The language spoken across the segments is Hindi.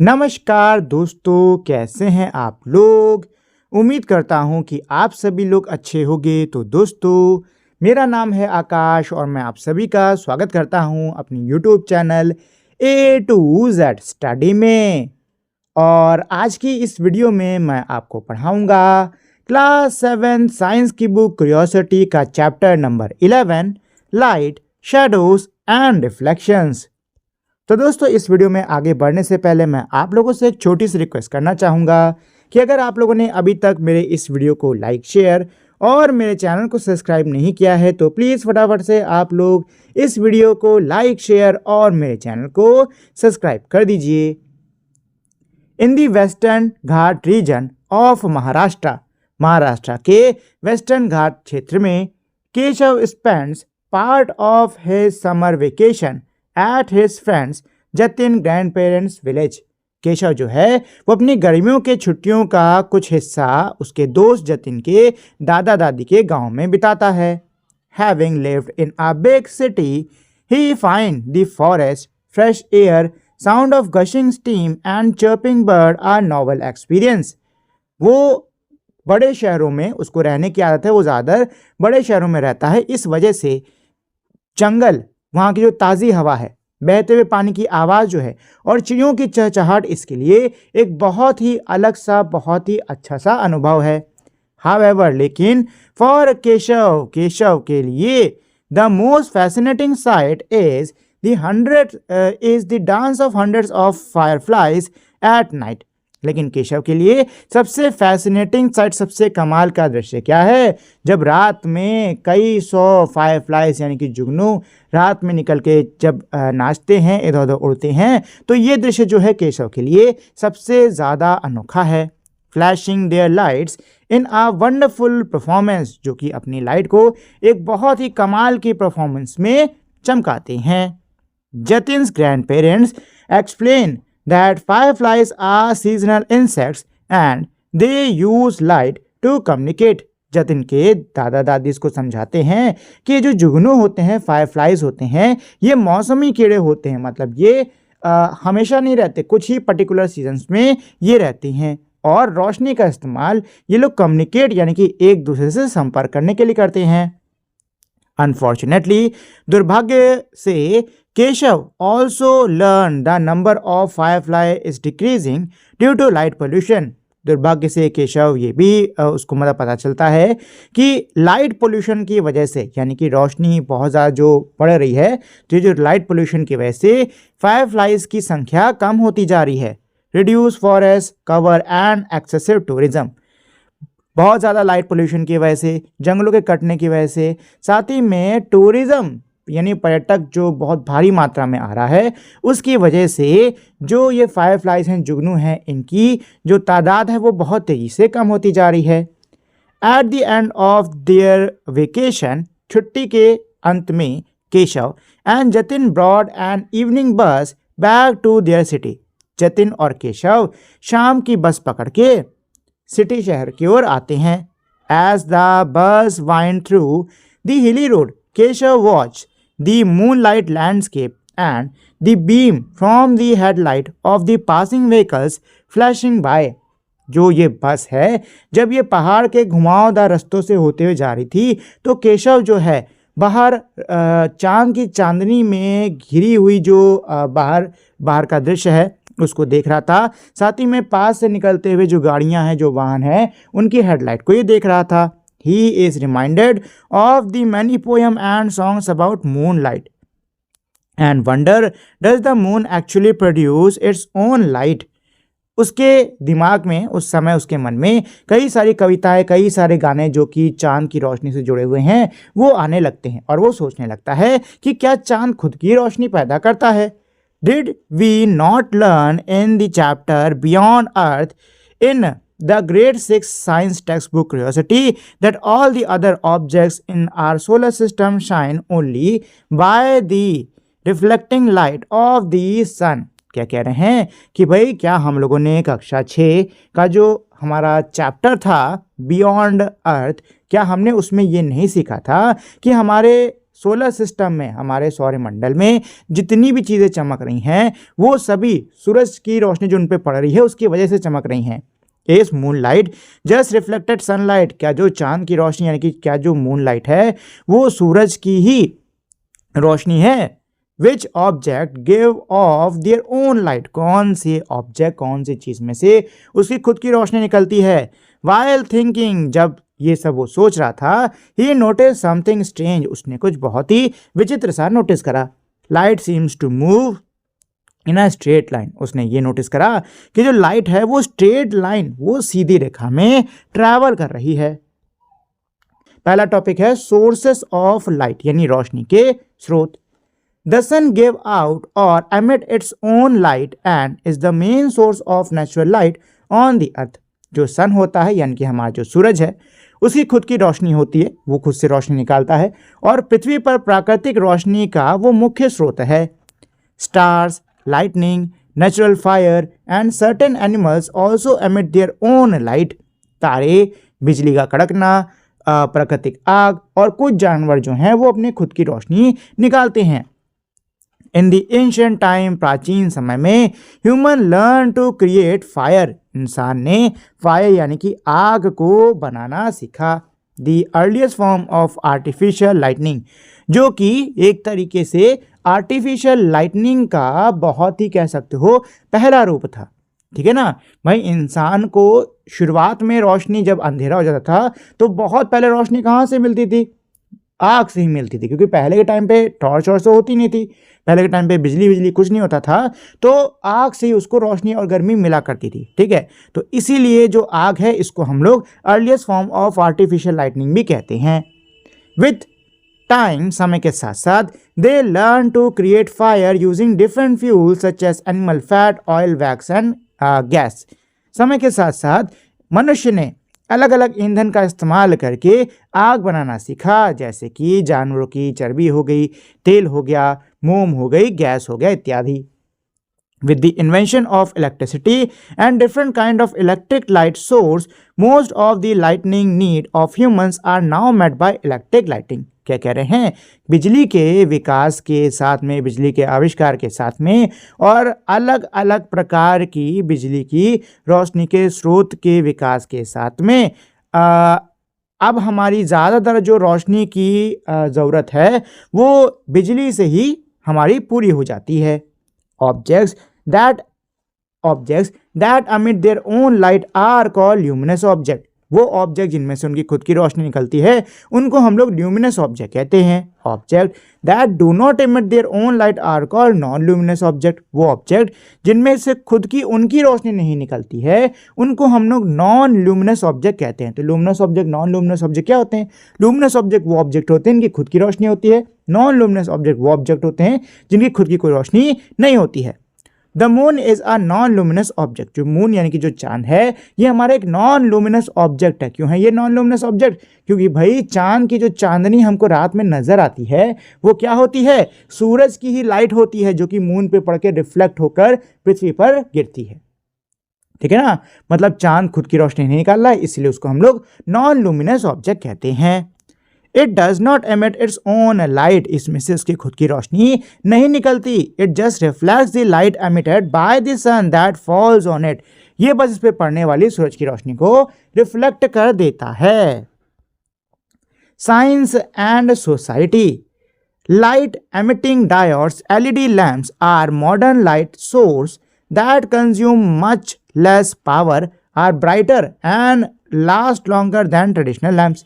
नमस्कार दोस्तों, कैसे हैं आप लोग। उम्मीद करता हूं कि आप सभी लोग अच्छे होंगे। तो दोस्तों, मेरा नाम है आकाश और मैं आप सभी का स्वागत करता हूं अपनी YouTube channel A to Z study में। और आज की इस वीडियो में मैं आपको पढ़ाऊंगा क्लास 7 साइंस की बुक क्यूरियोसिटी का chapter number 11 light, shadows and reflections. तो दोस्तों, इस वीडियो में आगे बढ़ने से पहले मैं आप लोगों से एक छोटी सी रिक्वेस्ट करना चाहूँगा कि अगर आप लोगों ने अभी तक मेरे इस वीडियो को लाइक, शेयर और मेरे चैनल को सब्सक्राइब नहीं किया है तो प्लीज़ फटाफट से आप लोग इस वीडियो को लाइक, शेयर और मेरे चैनल को सब्सक्राइब कर दीजिए। In the western Ghat region of Maharashtra के वेस्टर्न घाट क्षेत्र में Keshav spends part of his summer vacation at his friends Jatin grand parents village. Keshav जो है वो अपनी गर्मियों के छुट्टियों का कुछ हिस्सा उसके दोस्त जतिन के दादा दादी के गांव में बिताता है। Having lived in a big city, he find the forest, fresh air, sound of gushing steam and chirping bird a novel experience। वो बड़े शहरों में उसको रहने की आदत है, वो ज़्यादा बड़े शहरों में रहता है। इस वजह से जंगल, वहाँ की जो ताज़ी हवा है, बहते हुए पानी की आवाज़ जो है और चिड़ियों की चहचहाट इसके लिए एक बहुत ही अलग सा, बहुत ही अच्छा सा अनुभव है। हावेवर, लेकिन फॉर केशव के लिए the most fascinating site is the dance of hundreds of fireflies at night. लेकिन केशव के लिए सबसे फैसिनेटिंग साइट, सबसे कमाल का दृश्य क्या है? जब रात में कई सौ फायरफ्लाइज यानी कि जुगनू रात में निकल के जब नाचते हैं, इधर उधर उड़ते हैं, तो ये दृश्य जो है केशव के लिए सबसे ज़्यादा अनोखा है। Flashing their lights in a wonderful performance, जो कि अपनी लाइट को एक बहुत ही कमाल की परफॉर्मेंस में चमकाते हैं। Jatin's grand parents explain that fireflies are seasonal insects and they use light to communicate। Jatin के दादा दादी इसको समझाते हैं कि जो जुगनू होते हैं, फायरफ्लाइज होते हैं, ये मौसमी कीड़े होते हैं। मतलब ये हमेशा नहीं रहते, कुछ ही पर्टिकुलर सीजन्स में ये रहती हैं और रोशनी का इस्तेमाल ये लोग कम्युनिकेट यानी कि एक दूसरे से संपर्क करने के लिए करते हैं। अनफॉर्चुनेटली, दुर्भाग्य से Keshav also learn the number of firefly is decreasing due to light pollution. दुर्भाग्य से केशव ये भी उसको मतलब पता चलता है कि लाइट पोल्यूशन की वजह से, यानी कि रोशनी बहुत ज़्यादा जो बढ़ रही है, तो जो लाइट पोल्यूशन की वजह से फायरफ्लाइज की संख्या कम होती जा रही है। Reduce forest cover and excessive tourism, बहुत ज़्यादा लाइट पोल्यूशन की वजह से, जंगलों के कटने की वजह से, साथ ही में टूरिज़्म यानी पर्यटक जो बहुत भारी मात्रा में आ रहा है, उसकी वजह से जो ये फायरफ्लाइज हैं, जुगनू हैं, इनकी जो तादाद है वो बहुत तेज़ी से कम होती जा रही है। At the end of their vacation, छुट्टी के अंत में Keshav and Jatin board an evening bus back to their city. Jatin और केशव शाम की बस पकड़ के सिटी शहर की ओर आते हैं। As the bus wind through the hilly road, Keshav watch the moonlight landscape and the beam from the headlight of the passing vehicles flashing by। जो ये बस है, जब ये पहाड़ के घुमावदार रास्तों से होते हुए जा रही थी, तो केशव जो है बाहर चांद की चांदनी में घिरी हुई जो बाहर का दृश्य है उसको देख रहा था। साथ ही में पास से निकलते हुए जो गाड़ियां हैं, जो वाहन हैं, उनकी हेडलाइट को ये देख रहा था। He is reminded of the many poems and songs about moonlight and wonder, does the moon actually produce its own light। उसके दिमाग में उस समय, उसके मन में कई सारी कविताएं, कई सारे गाने जो कि चांद की रोशनी से जुड़े हुए हैं, वो आने लगते हैं और वो सोचने लगता है कि क्या चांद खुद की रोशनी पैदा करता है। Did we not learn in the chapter Beyond Earth in the grade 6 science textbook Curiosity that all the other objects in our solar system shine only by the reflecting light of the sun। क्या कह रहे हैं कि भाई, क्या हम लोगों ने कक्षा 6 का जो हमारा चैप्टर था बियॉन्ड अर्थ, क्या हमने उसमें ये नहीं सीखा था कि हमारे सोलर सिस्टम में, हमारे सौरमंडल में जितनी भी चीज़ें चमक रही हैं वो सभी सूरज की रोशनी जो उन पे पड़ रही है उसकी वजह से चमक रही हैं। इस moon light just reflected sunlight, क्या जो चांद की रोशनी यानी कि क्या जो मून लाइट है वो सूरज की ही रोशनी है। Which object give of their own light, कौन से ऑब्जेक्ट, कौन सी चीज़ में से उसकी खुद की रोशनी निकलती है। वाइल थिंकिंग, जब ये सब वो सोच रहा था, ही नोटिस समथिंग स्ट्रेंज, उसने कुछ बहुत ही विचित्र सा नोटिस करा। Light seems to move in a straight line, उसने ये नोटिस करा कि जो लाइट है वो स्ट्रेट लाइन, वो सीधी रेखा में ट्रैवल कर रही है। पहला टॉपिक है सोर्सेस ऑफ लाइट, यानी रोशनी के स्रोत। द सन गिव आउट और emit its own light and is the main source of natural light on the earth. जो सन होता है यानी कि हमारा जो सूरज है उसकी खुद की रोशनी होती है, वो खुद से रोशनी निकालता है और पृथ्वी पर प्राकृतिक रोशनी का वो मुख्य स्रोत है। Stars, lightning, natural fire and certain animals also emit their own light। तारे, बिजली का कड़कना, प्राकृतिक आग और कुछ जानवर जो हैं वो अपने खुद की रोशनी निकालते हैं। इन द एंशिएंट टाइम, प्राचीन समय में, human learn to create fire, इंसान ने फायर यानी कि आग को बनाना सीखा। The earliest form of artificial lightning, जो कि एक तरीके से आर्टिफिशियल लाइटनिंग का बहुत ही कह सकते हो पहला रूप था। ठीक है ना भाई, इंसान को शुरुआत में रोशनी जब अंधेरा हो जाता था तो बहुत पहले रोशनी कहाँ से मिलती थी? आग से ही मिलती थी, क्योंकि पहले के टाइम पे टॉर्च और तो होती नहीं थी, पहले के टाइम पे बिजली कुछ नहीं होता था, तो आग से ही उसको रोशनी और गर्मी मिला करती थी। ठीक है, तो इसीलिए जो आग है इसको हम लोग earliest form of artificial lightning भी कहते हैं। विथ टाइम, समय के साथ साथ, they learn to create fire using different fuel such as animal fat, oil, wax and gas. समय के साथ साथ मनुष्य ने अलग अलग ईंधन का इस्तेमाल करके आग बनाना सीखा, जैसे कि जानवरों की चर्बी हो गई, तेल हो गया, मोम हो गई, गैस हो गया इत्यादि। With the invention of electricity and different kind of electric light source, most of the lightning need of humans are now met by electric lighting। क्या कह रहे हैं? बिजली के विकास के साथ में, बिजली के आविष्कार के साथ में और अलग अलग प्रकार की बिजली की रोशनी के स्रोत के विकास के साथ में अब हमारी ज़्यादातर जो रोशनी की ज़रूरत है वो बिजली से ही हमारी पूरी हो जाती है। Objects that emit their own light are called luminous object। वो ऑब्जेक्ट जिनमें से उनकी खुद की रोशनी निकलती है उनको हम लोग ल्यूमिनस ऑब्जेक्ट कहते हैं। Object that do not emit their own light are called non luminous object. वो ऑब्जेक्ट जिनमें से खुद की उनकी रोशनी नहीं निकलती है उनको हम लोग नॉन ल्यूमिनस ऑब्जेक्ट कहते हैं। तो luminous object, non luminous object क्या होते हैं? ल्यूमिनस ऑब्जेक्ट वो ऑब्जेक्ट होते हैं जिनकी खुद की रोशनी होती है, नॉन ल्यूमिनस ऑब्जेक्ट वो ऑब्जेक्ट होते हैं जिनकी खुद की कोई रोशनी नहीं होती है। The moon is a non luminous object. जो मून यानी कि जो चांद है ये हमारा एक नॉन लुमिनस ऑब्जेक्ट है। क्यों है ये नॉन लुमिनस ऑब्जेक्ट? क्योंकि भाई चांद की जो चांदनी हमको रात में नजर आती है वो क्या होती है? सूरज की ही लाइट होती है जो कि मून पे पड़ के रिफ्लेक्ट होकर पृथ्वी पर गिरती है। ठीक है ना, मतलब चांद खुद की रोशनी नहीं निकाल रहा है, इसलिए उसको हम लोग नॉन लुमिनस ऑब्जेक्ट कहते हैं। It does not emit its own light, इसमें से उसकी खुद की रोशनी नहीं निकलती। It just reflects the light emitted by the sun that falls on it. ये बस इस पे पड़ने वाली सूरज की रोशनी को रिफ्लेक्ट कर देता है। Science and society. Light emitting diodes LED lamps are modern light source that consume much less power, are brighter and last longer than traditional lamps.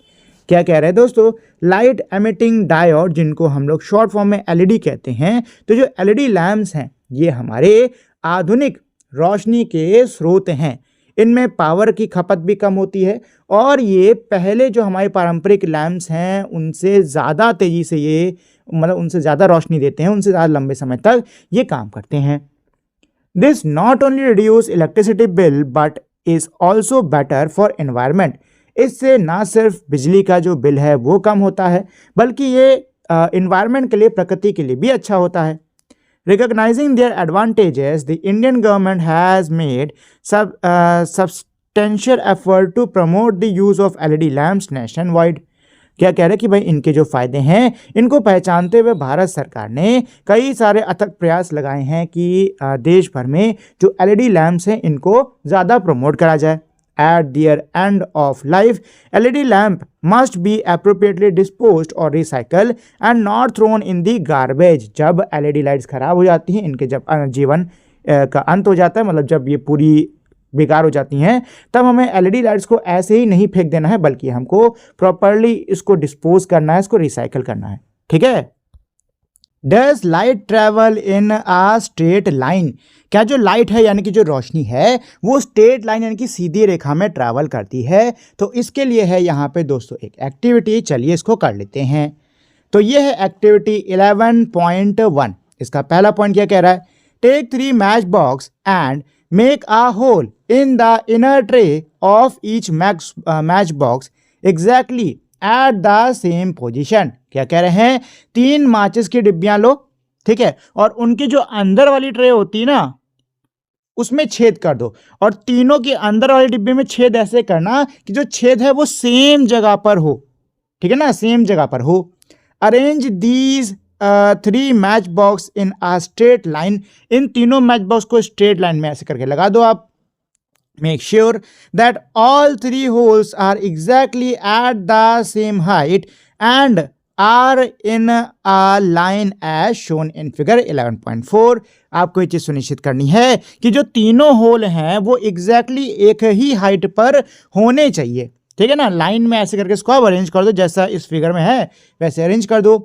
क्या कह रहे हैं दोस्तों? लाइट एमिटिंग डायोड, जिनको हम लोग शॉर्ट फॉर्म में एलईडी कहते हैं, तो जो एलईडी लैम्प्स हैं ये हमारे आधुनिक रोशनी के स्रोत हैं। इनमें पावर की खपत भी कम होती है और ये पहले जो हमारे पारंपरिक लैम्प्स हैं उनसे ज़्यादा तेज़ी से ये मतलब उनसे ज़्यादा रोशनी देते हैं, उनसे ज़्यादा लंबे समय तक ये काम करते हैं। This not only reduce electricity bill but is also better for environment. इससे ना सिर्फ बिजली का जो बिल है वो कम होता है बल्कि ये एनवायरनमेंट के लिए, प्रकृति के लिए भी अच्छा होता है। Recognizing their advantages, the Indian government has made substantial effort to promote the use of LED lamps nationwide। क्या कह रहे हैं कि भाई इनके जो फायदे हैं इनको पहचानते हुए भारत सरकार ने कई सारे अथक प्रयास लगाए हैं कि देश भर में जो एलईडी लैंप्स हैं इनको ज़्यादा प्रमोट करा जाए। At their end of life, LED lamp must be appropriately disposed or recycled and not thrown in the garbage। जब LED लाइट्स खराब हो जाती हैं, इनके जब जीवन का अंत हो जाता है, मतलब जब ये पूरी बेकार हो जाती हैं, तब हमें LED लाइट्स को ऐसे ही नहीं फेंक देना है, बल्कि हमको प्रॉपरली इसको डिस्पोज करना है, इसको रिसाइकल करना है। ठीक है। Does light travel in uh straight line? क्या जो लाइट है यानी कि जो रोशनी है वो स्ट्रेट लाइन यानी कि सीधी रेखा में ट्रैवल करती है? तो इसके लिए है यहाँ पे दोस्तों एक एक्टिविटी, चलिए इसको कर लेते हैं। तो ये है एक्टिविटी 11.1। इसका पहला पॉइंट क्या कह रहा है? Take 3 match box and make a hole in the inner tray of each match box exactly at the same position. क्या कह रहे हैं? 3 माचिस की डिब्बियां लो, ठीक है, और उनकी जो अंदर वाली ट्रे होती है ना उसमें छेद कर दो, और तीनों के अंदर वाली डिब्बे में छेद ऐसे करना कि जो छेद है वो सेम जगह पर हो। ठीक है ना, सेम जगह पर हो। Arrange these 3 match box in a straight line. इन तीनों मैच बॉक्स को स्ट्रेट लाइन में ऐसे करके लगा दो आप। Make sure that all 3 holes are exactly at the same height and are in a line as shown in figure 11.4। आपको ये चीज सुनिश्चित करनी है कि जो तीनों होल हैं वो एग्जैक्टली एक ही हाइट पर होने चाहिए। ठीक है ना, लाइन में ऐसे करके इसको आप अरेंज कर दो, जैसा इस फिगर में है वैसे अरेंज कर दो।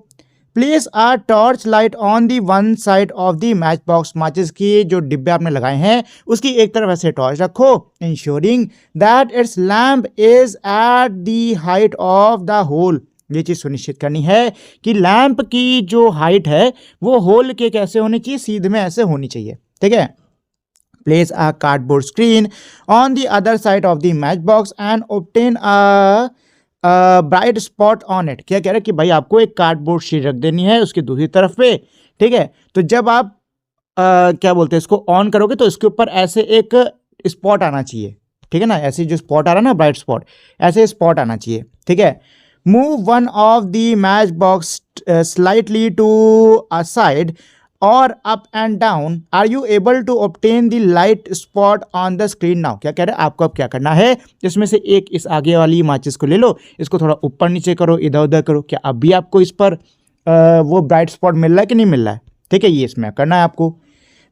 Place a torch light on the one side of the match box. माचिस की जो डिब्बे आपने लगाए हैं उसकी एक तरफ ऐसे टॉर्च रखो, ensuring that its lamp is at the height of the hole. ये चीज सुनिश्चित करनी है कि लैंप की जो हाइट है वो होल के कैसे होनी चाहिए, सीधे में ऐसे होनी चाहिए। ठीक है। Place a cardboard screen on the other side of the match box and obtain a bright spot on it. क्या कह रहे हैं कि भाई आपको एक कार्डबोर्ड शीट रख देनी है उसकी दूसरी तरफ पे। ठीक है, तो जब आप क्या बोलते हैं इसको ऑन करोगे तो इसके ऊपर ऐसे एक स्पॉट आना चाहिए। ठीक है ना, ऐसे जो स्पॉट आ रहा है ना, ब्राइट स्पॉट, ऐसे स्पॉट आना चाहिए। ठीक है। Move one of the match box slightly to a side और up and down. Are you able to obtain the light spot on the screen now? क्या कह रहे हैं, आपको अब क्या करना है, इसमें से एक इस आगे वाली माचिस को ले लो, इसको थोड़ा ऊपर नीचे करो, इधर उधर करो। क्या अभी आपको इस पर वो ब्राइट स्पॉट मिल रहा है कि नहीं मिल रहा है? ठीक है, ये इसमें करना है आपको।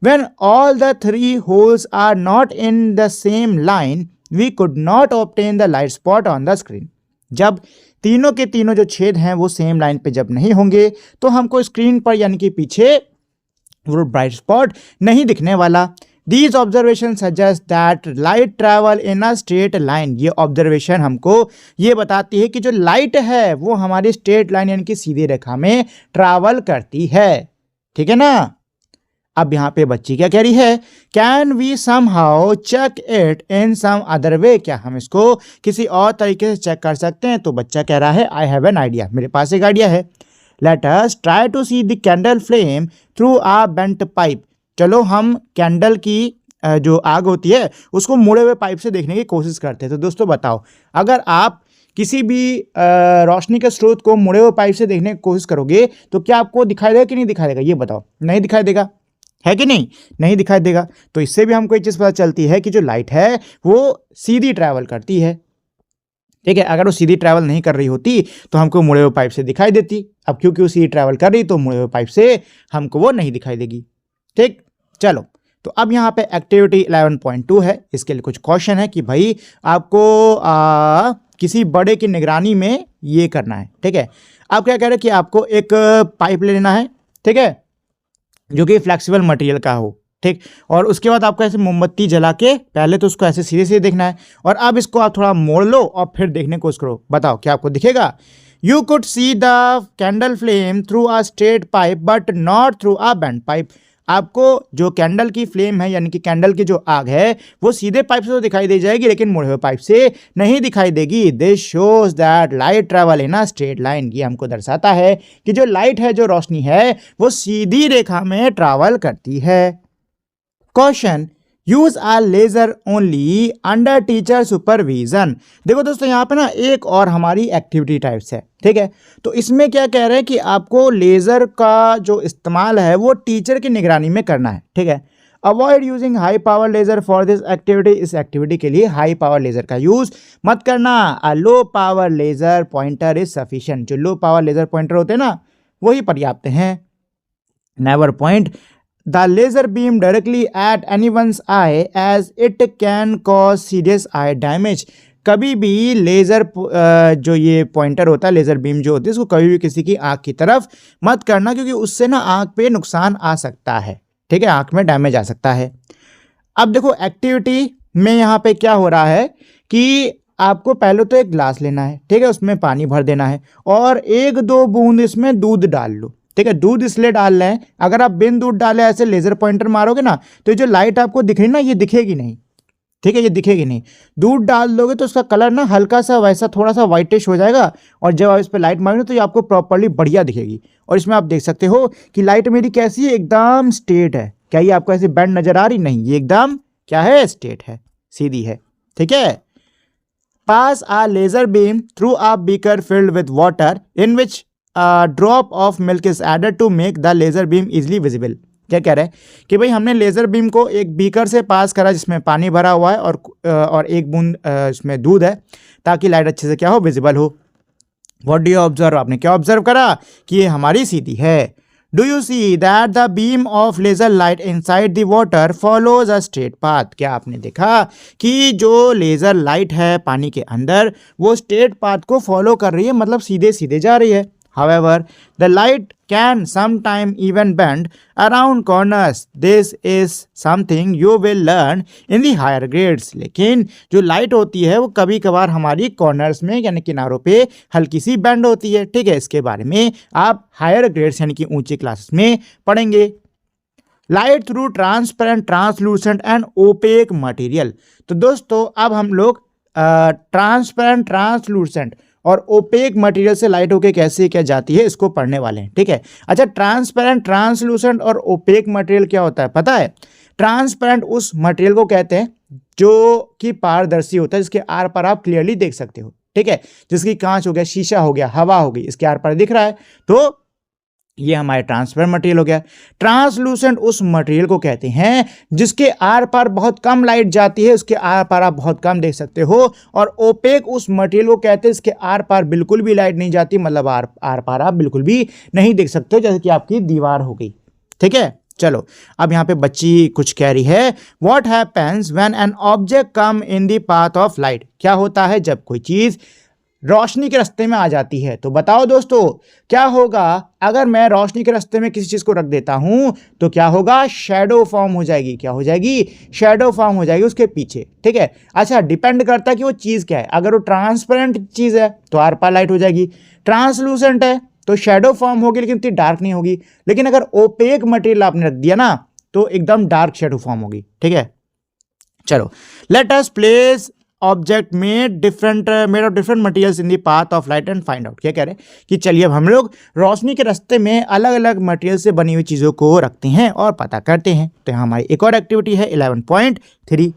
When all the 3 holes are not in the same line, we could not obtain the light spot on the screen। जब तीनों के तीनों जो छेद हैं वो सेम लाइन पे जब नहीं होंगे तो हमको स्क्रीन पर यानी कि पीछे वो ब्राइट स्पॉट नहीं दिखने वाला। These observations suggest that light travel in a straight line। ये ऑब्जर्वेशन हमको ये बताती है कि जो लाइट है वो हमारी स्ट्रेट लाइन यानी कि सीधी रेखा में ट्रैवल करती है। ठीक है ना। अब यहाँ पे बच्ची क्या कह रही है? Can we somehow check it in some other way. क्या हम इसको किसी और तरीके से चेक कर सकते हैं? तो बच्चा कह रहा है आई हैव एन आइडिया, मेरे पास एक आइडिया है। Let us try to see the candle flame through a bent pipe. चलो हम कैंडल की जो आग होती है उसको मुड़े हुए पाइप से देखने की कोशिश करते हैं। तो दोस्तों बताओ, अगर आप किसी भी रोशनी के स्रोत को मुड़े हुए पाइप से देखने की कोशिश करोगे तो क्या आपको दिखाई देगा कि नहीं दिखाई देगा? ये बताओ। नहीं दिखाई देगा, है कि नहीं? नहीं दिखाई देगा। तो इससे भी हमको एक चीज़ पता चलती है कि जो लाइट है वो सीधी ट्रैवल करती है। ठीक है, अगर वो सीधी ट्रैवल नहीं कर रही होती तो हमको मुड़े हुए पाइप से दिखाई देती। अब क्योंकि वो सीधी ट्रैवल कर रही तो मुड़े हुए पाइप से हमको वो नहीं दिखाई देगी। ठीक, चलो तो अब यहाँ पे एक्टिविटी 11.2 है। इसके लिए कुछ क्वेश्चन है कि भाई आपको किसी बड़े की निगरानी में ये करना है। ठीक है, आप क्या कह रहे हैं कि आपको एक पाइप ले लेना है, ठीक है, जो कि फ्लेक्सिबल मटेरियल का हो। ठीक, और उसके बाद आपको ऐसे मोमबत्ती जला के पहले तो उसको ऐसे सीधे सीधे देखना है, और अब इसको आप थोड़ा मोड़ लो और फिर देखने की कोशिश करो। बताओ क्या आपको दिखेगा? You could see the candle flame through a straight pipe but not through a bent pipe. आपको जो कैंडल की फ्लेम है यानी कि कैंडल की जो आग है वो सीधे पाइप से तो दिखाई दे जाएगी लेकिन मुड़े हुए पाइप से नहीं दिखाई देगी। This shows that light travel in a straight line. ये हमको दर्शाता है कि जो लाइट है, जो रोशनी है, वो सीधी रेखा में ट्रैवल करती है। Question, use a laser only under teacher supervision. देखो दोस्तों यहाँ पे ना एक और हमारी एक्टिविटी टाइप्स है, ठीक है। तो इसमें क्या कह रहे हैं कि आपको लेजर का जो इस्तेमाल है वो टीचर की निगरानी में करना है, ठीक है। Avoid using high power laser for this activity, इस एक्टिविटी के लिए हाई पावर लेजर का यूज मत करना। A low power laser pointer is sufficient, जो लो पावर लेजर पॉइंटर होते हैं ना वही पर्याप्त हैं। Never point the laser beam directly at anyone's eye as it can cause serious eye damage. कभी भी लेज़र जो ये पॉइंटर होता है, लेज़र बीम जो होती है, इसको कभी भी किसी की आंख की तरफ मत करना, क्योंकि उससे ना आंख पे नुकसान आ सकता है, ठीक है, आंख में डैमेज आ सकता है। अब देखो एक्टिविटी में यहाँ पे क्या हो रहा है कि आपको पहले तो एक ग्लास लेना है, ठीक है, उसमें पानी भर देना है और 1-2 बूंद इसमें दूध डाल लो, ठीक है। दूध इसलिए डाल रहे हैं, अगर आप बिन दूध डाले ऐसे लेजर पॉइंटर मारोगे ना तो जो लाइट आपको दिख रही ना ये दिखेगी नहीं, ठीक है, ये दिखेगी नहीं। दूध डाल दोगे तो उसका कलर ना हल्का सा वैसा थोड़ा सा वाइटिश हो जाएगा और जब आप इस पर लाइट मारोगे तो ये आपको प्रॉपर्ली बढ़िया दिखेगी। और इसमें आप देख सकते हो कि लाइट मेरी कैसी है, एकदम स्ट्रेट है। क्या ये आपको ऐसे बैंड नजर आ रही? नहीं, ये एकदम क्या है, स्ट्रेट है, सीधी है, ठीक है। Pass a laser beam through a beaker filled with water in which drop of milk is added to make the laser beam easily visible. क्या कह रहे हैं कि भाई हमने लेजर बीम को एक बीकर से पास करा जिसमें पानी भरा हुआ है और 1 बूंद इसमें दूध है, ताकि लाइट अच्छे से क्या हो, विजिबल हो। व्हाट डू यू ऑब्जर्व, आपने क्या ऑब्जर्व करा कि ये हमारी सीधी है। Do you see that the beam of laser light inside the water follows a straight path. क्या आपने देखा कि जो लेजर लाइट है पानी के अंदर वो स्ट्रेट पाथ को फॉलो कर रही है, मतलब सीधे सीधे जा रही है। However, the light can sometime even bend around corners. This is something you will learn in the higher grades. लेकिन जो लाइट होती है वो कभी कभार हमारी कॉर्नर्स में यानी किनारों पे हल्की सी बेंड होती है, ठीक है। इसके बारे में आप हायर ग्रेड्स यानी कि ऊंची क्लासेस में पढ़ेंगे। Light through transparent, translucent and opaque material. तो दोस्तों अब हम लोग ट्रांसपेरेंट, ट्रांसलूसेंट और ओपेक मटेरियल से लाइट होके कैसे क्या जाती है इसको पढ़ने वाले हैं, ठीक है। अच्छा, ट्रांसपेरेंट, ट्रांसलूसेंट और ओपेक मटेरियल क्या होता है पता है? ट्रांसपेरेंट उस मटेरियल को कहते हैं जो कि पारदर्शी होता है, जिसके आर पार आप क्लियरली देख सकते हो, ठीक है। जिसकी कांच हो गया, शीशा हो गया, हवा हो गई, इसके आर पार दिख रहा है, तो ये हमारे ट्रांसपेरेंट मटेरियल हो गया। ट्रांसलूसेंट उस मटेरियल को कहते हैं जिसके आर पार बहुत कम लाइट जाती है, उसके आर पार आप बहुत कम देख सकते हो। और ओपेक उस मटेरियल को कहते हैं इसके आर पार बिल्कुल भी लाइट नहीं जाती, मतलब आर पार आप बिल्कुल भी नहीं देख सकते हो, जैसे कि आपकी दीवार हो गई, ठीक है। चलो अब यहाँ पे बच्ची कुछ कह रही है, what happens when an object come in the path of light. क्या होता है जब कोई चीज रोशनी के रास्ते में आ जाती है? तो बताओ दोस्तों क्या होगा अगर मैं रोशनी के रास्ते में किसी चीज को रख देता हूं तो क्या होगा? शैडो फॉर्म हो जाएगी। क्या हो जाएगी? शैडो फॉर्म हो जाएगी उसके पीछे, ठीक है। अच्छा, डिपेंड करता है कि वो चीज क्या है। अगर वो ट्रांसपेरेंट चीज है तो आर पार लाइट हो जाएगी, ट्रांसलूसेंट है तो शैडो फॉर्म होगी लेकिन इतनी डार्क नहीं होगी, लेकिन अगर ओपेक मटेरियल आपने रख दिया ना तो एकदम डार्क शैडो फॉर्म होगी, ठीक है। चलो, let us place object made of different materials in the path of light and find out. क्या कह रहे हैं कि चलिए अब हम लोग रोशनी के रास्ते में अलग अलग मटेरियल से बनी हुई चीज़ों को रखते हैं और पता करते हैं। तो हमारी एक और एक्टिविटी है 11.3।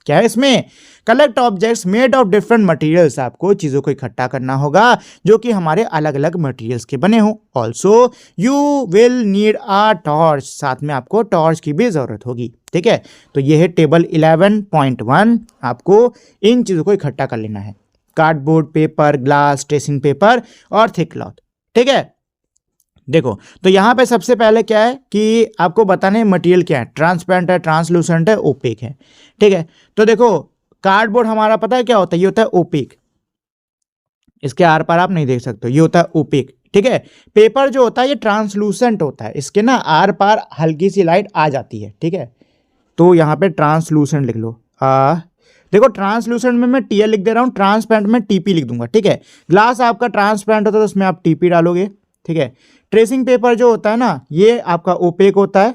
क्या है इसमें? Collect objects made of different materials. आपको चीज़ों को इकट्ठा करना होगा जो कि हमारे अलग अलग मटेरियल्स के बने हों। Also you will need a torch. साथ में आपको टॉर्च की भी ज़रूरत होगी, ठीक है। तो ये है टेबल 11.1। आपको इन चीज़ों को इकट्ठा कर लेना है। Cardboard, paper, glass, tracing paper और थिक क्लॉथ, ठीक है। देखो तो यहाँ पे सबसे पहले क्या है कि आपको बताना है मटेरियल क्या है। ट्रांसपेरेंट है, ट्रांसलूसेंट है, ओपेक है, ठीक है। तो देखो कार्डबोर्ड हमारा पता है क्या होता है, ये होता है ओपेक, इसके आर पार आप नहीं देख सकते, ये होता है ओपेक, ठीक है। पेपर जो होता है ये ट्रांसलूसेंट होता है, इसके ना आर पार हल्की सी लाइट आ जाती है, ठीक है। तो यहाँ पे ट्रांसलूसेंट लिख लो। देखो ट्रांसलूसेंट में मैं टीएल लिख दे रहा हूँ, ट्रांसपेरेंट में टीपी लिख दूंगा, ठीक है। ग्लास आपका ट्रांसपेरेंट होता है तो उसमें आप टीपी डालोगे, ठीक है। ट्रेसिंग पेपर जो होता है ना ये आपका ओपेक होता है,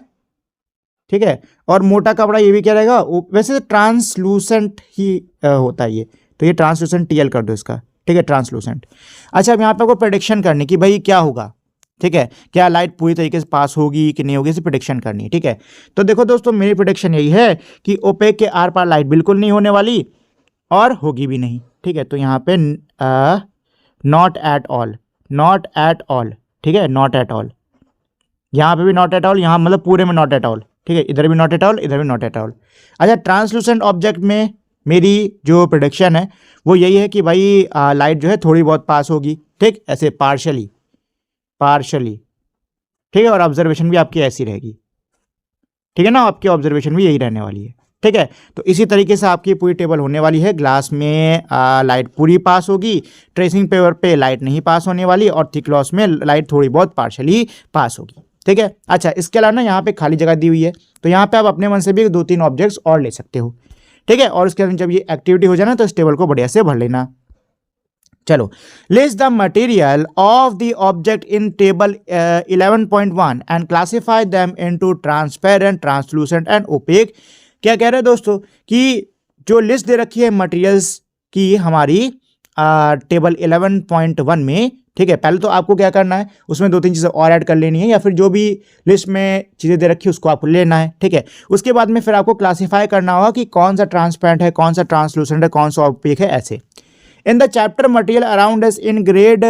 ठीक है। और मोटा कपड़ा ये भी क्या रहेगा, वैसे ट्रांसलूसेंट ही होता है ये, तो ये ट्रांसलूसेंट टीएल कर दो इसका, ठीक है, ट्रांसलूसेंट। अच्छा अब यहाँ पे आपको प्रेडिक्शन करनी कि भाई क्या होगा, ठीक है, क्या लाइट पूरी तरीके से पास होगी कि नहीं होगी, इसे प्रेडिक्शन करनी है। ठीक है, तो देखो दोस्तों, मेरी प्रेडिक्शन यही है कि ओपेक के आर पार लाइट बिल्कुल नहीं होने वाली और होगी भी नहीं। ठीक है, तो यहाँ पे not at all, not at all, ठीक है, नॉट एट ऑल, यहाँ पे भी नॉट एट ऑल, यहाँ मतलब पूरे में नॉट एट ऑल। ठीक है, इधर भी नॉट एट ऑल, इधर भी नॉट एट ऑल। अच्छा, ट्रांसलूसेंट ऑब्जेक्ट में मेरी जो प्रेडिक्शन है वो यही है कि भाई लाइट जो है थोड़ी बहुत पास होगी, ठीक, ऐसे पार्शली पार्शली, ठीक है, और ऑब्जर्वेशन भी आपकी ऐसी रहेगी। ठीक है ना, आपकी ऑब्जर्वेशन भी यही रहने वाली है। ठीक है, तो इसी तरीके से आपकी पूरी टेबल होने वाली है। ग्लास में लाइट पूरी पास होगी, ट्रेसिंग पेपर पे लाइट नहीं पास होने वाली, और थिक ग्लास में लाइट थोड़ी बहुत पार्शली पास होगी। ठीक है, अच्छा, इसके अलावा ना यहाँ पे खाली जगह दी हुई है, तो यहाँ पे आप अपने मन से भी 2-3 ऑब्जेक्ट्स और ले सकते हो। ठीक है, और उसके बाद जब ये एक्टिविटी हो जाए ना तो इस टेबल को बढ़िया से भर लेना। चलो, list the material of the object in table 11.1 and classify them into transparent, translucent and opaque. क्या कह रहे हैं दोस्तों कि जो लिस्ट दे रखी है मटेरियल्स की हमारी टेबल 11.1 में, ठीक है, पहले तो आपको क्या करना है, उसमें 2-3 चीज़ें और ऐड कर लेनी है, या फिर जो भी लिस्ट में चीज़ें दे रखी है उसको आपको लेना है। ठीक है, उसके बाद में फिर आपको क्लासीफाई करना होगा कि कौन सा ट्रांसपेरेंट है, कौन सा ट्रांसलूसेंट है, कौन सा ओपेक है, ऐसे। In the chapter Material Around Us in grade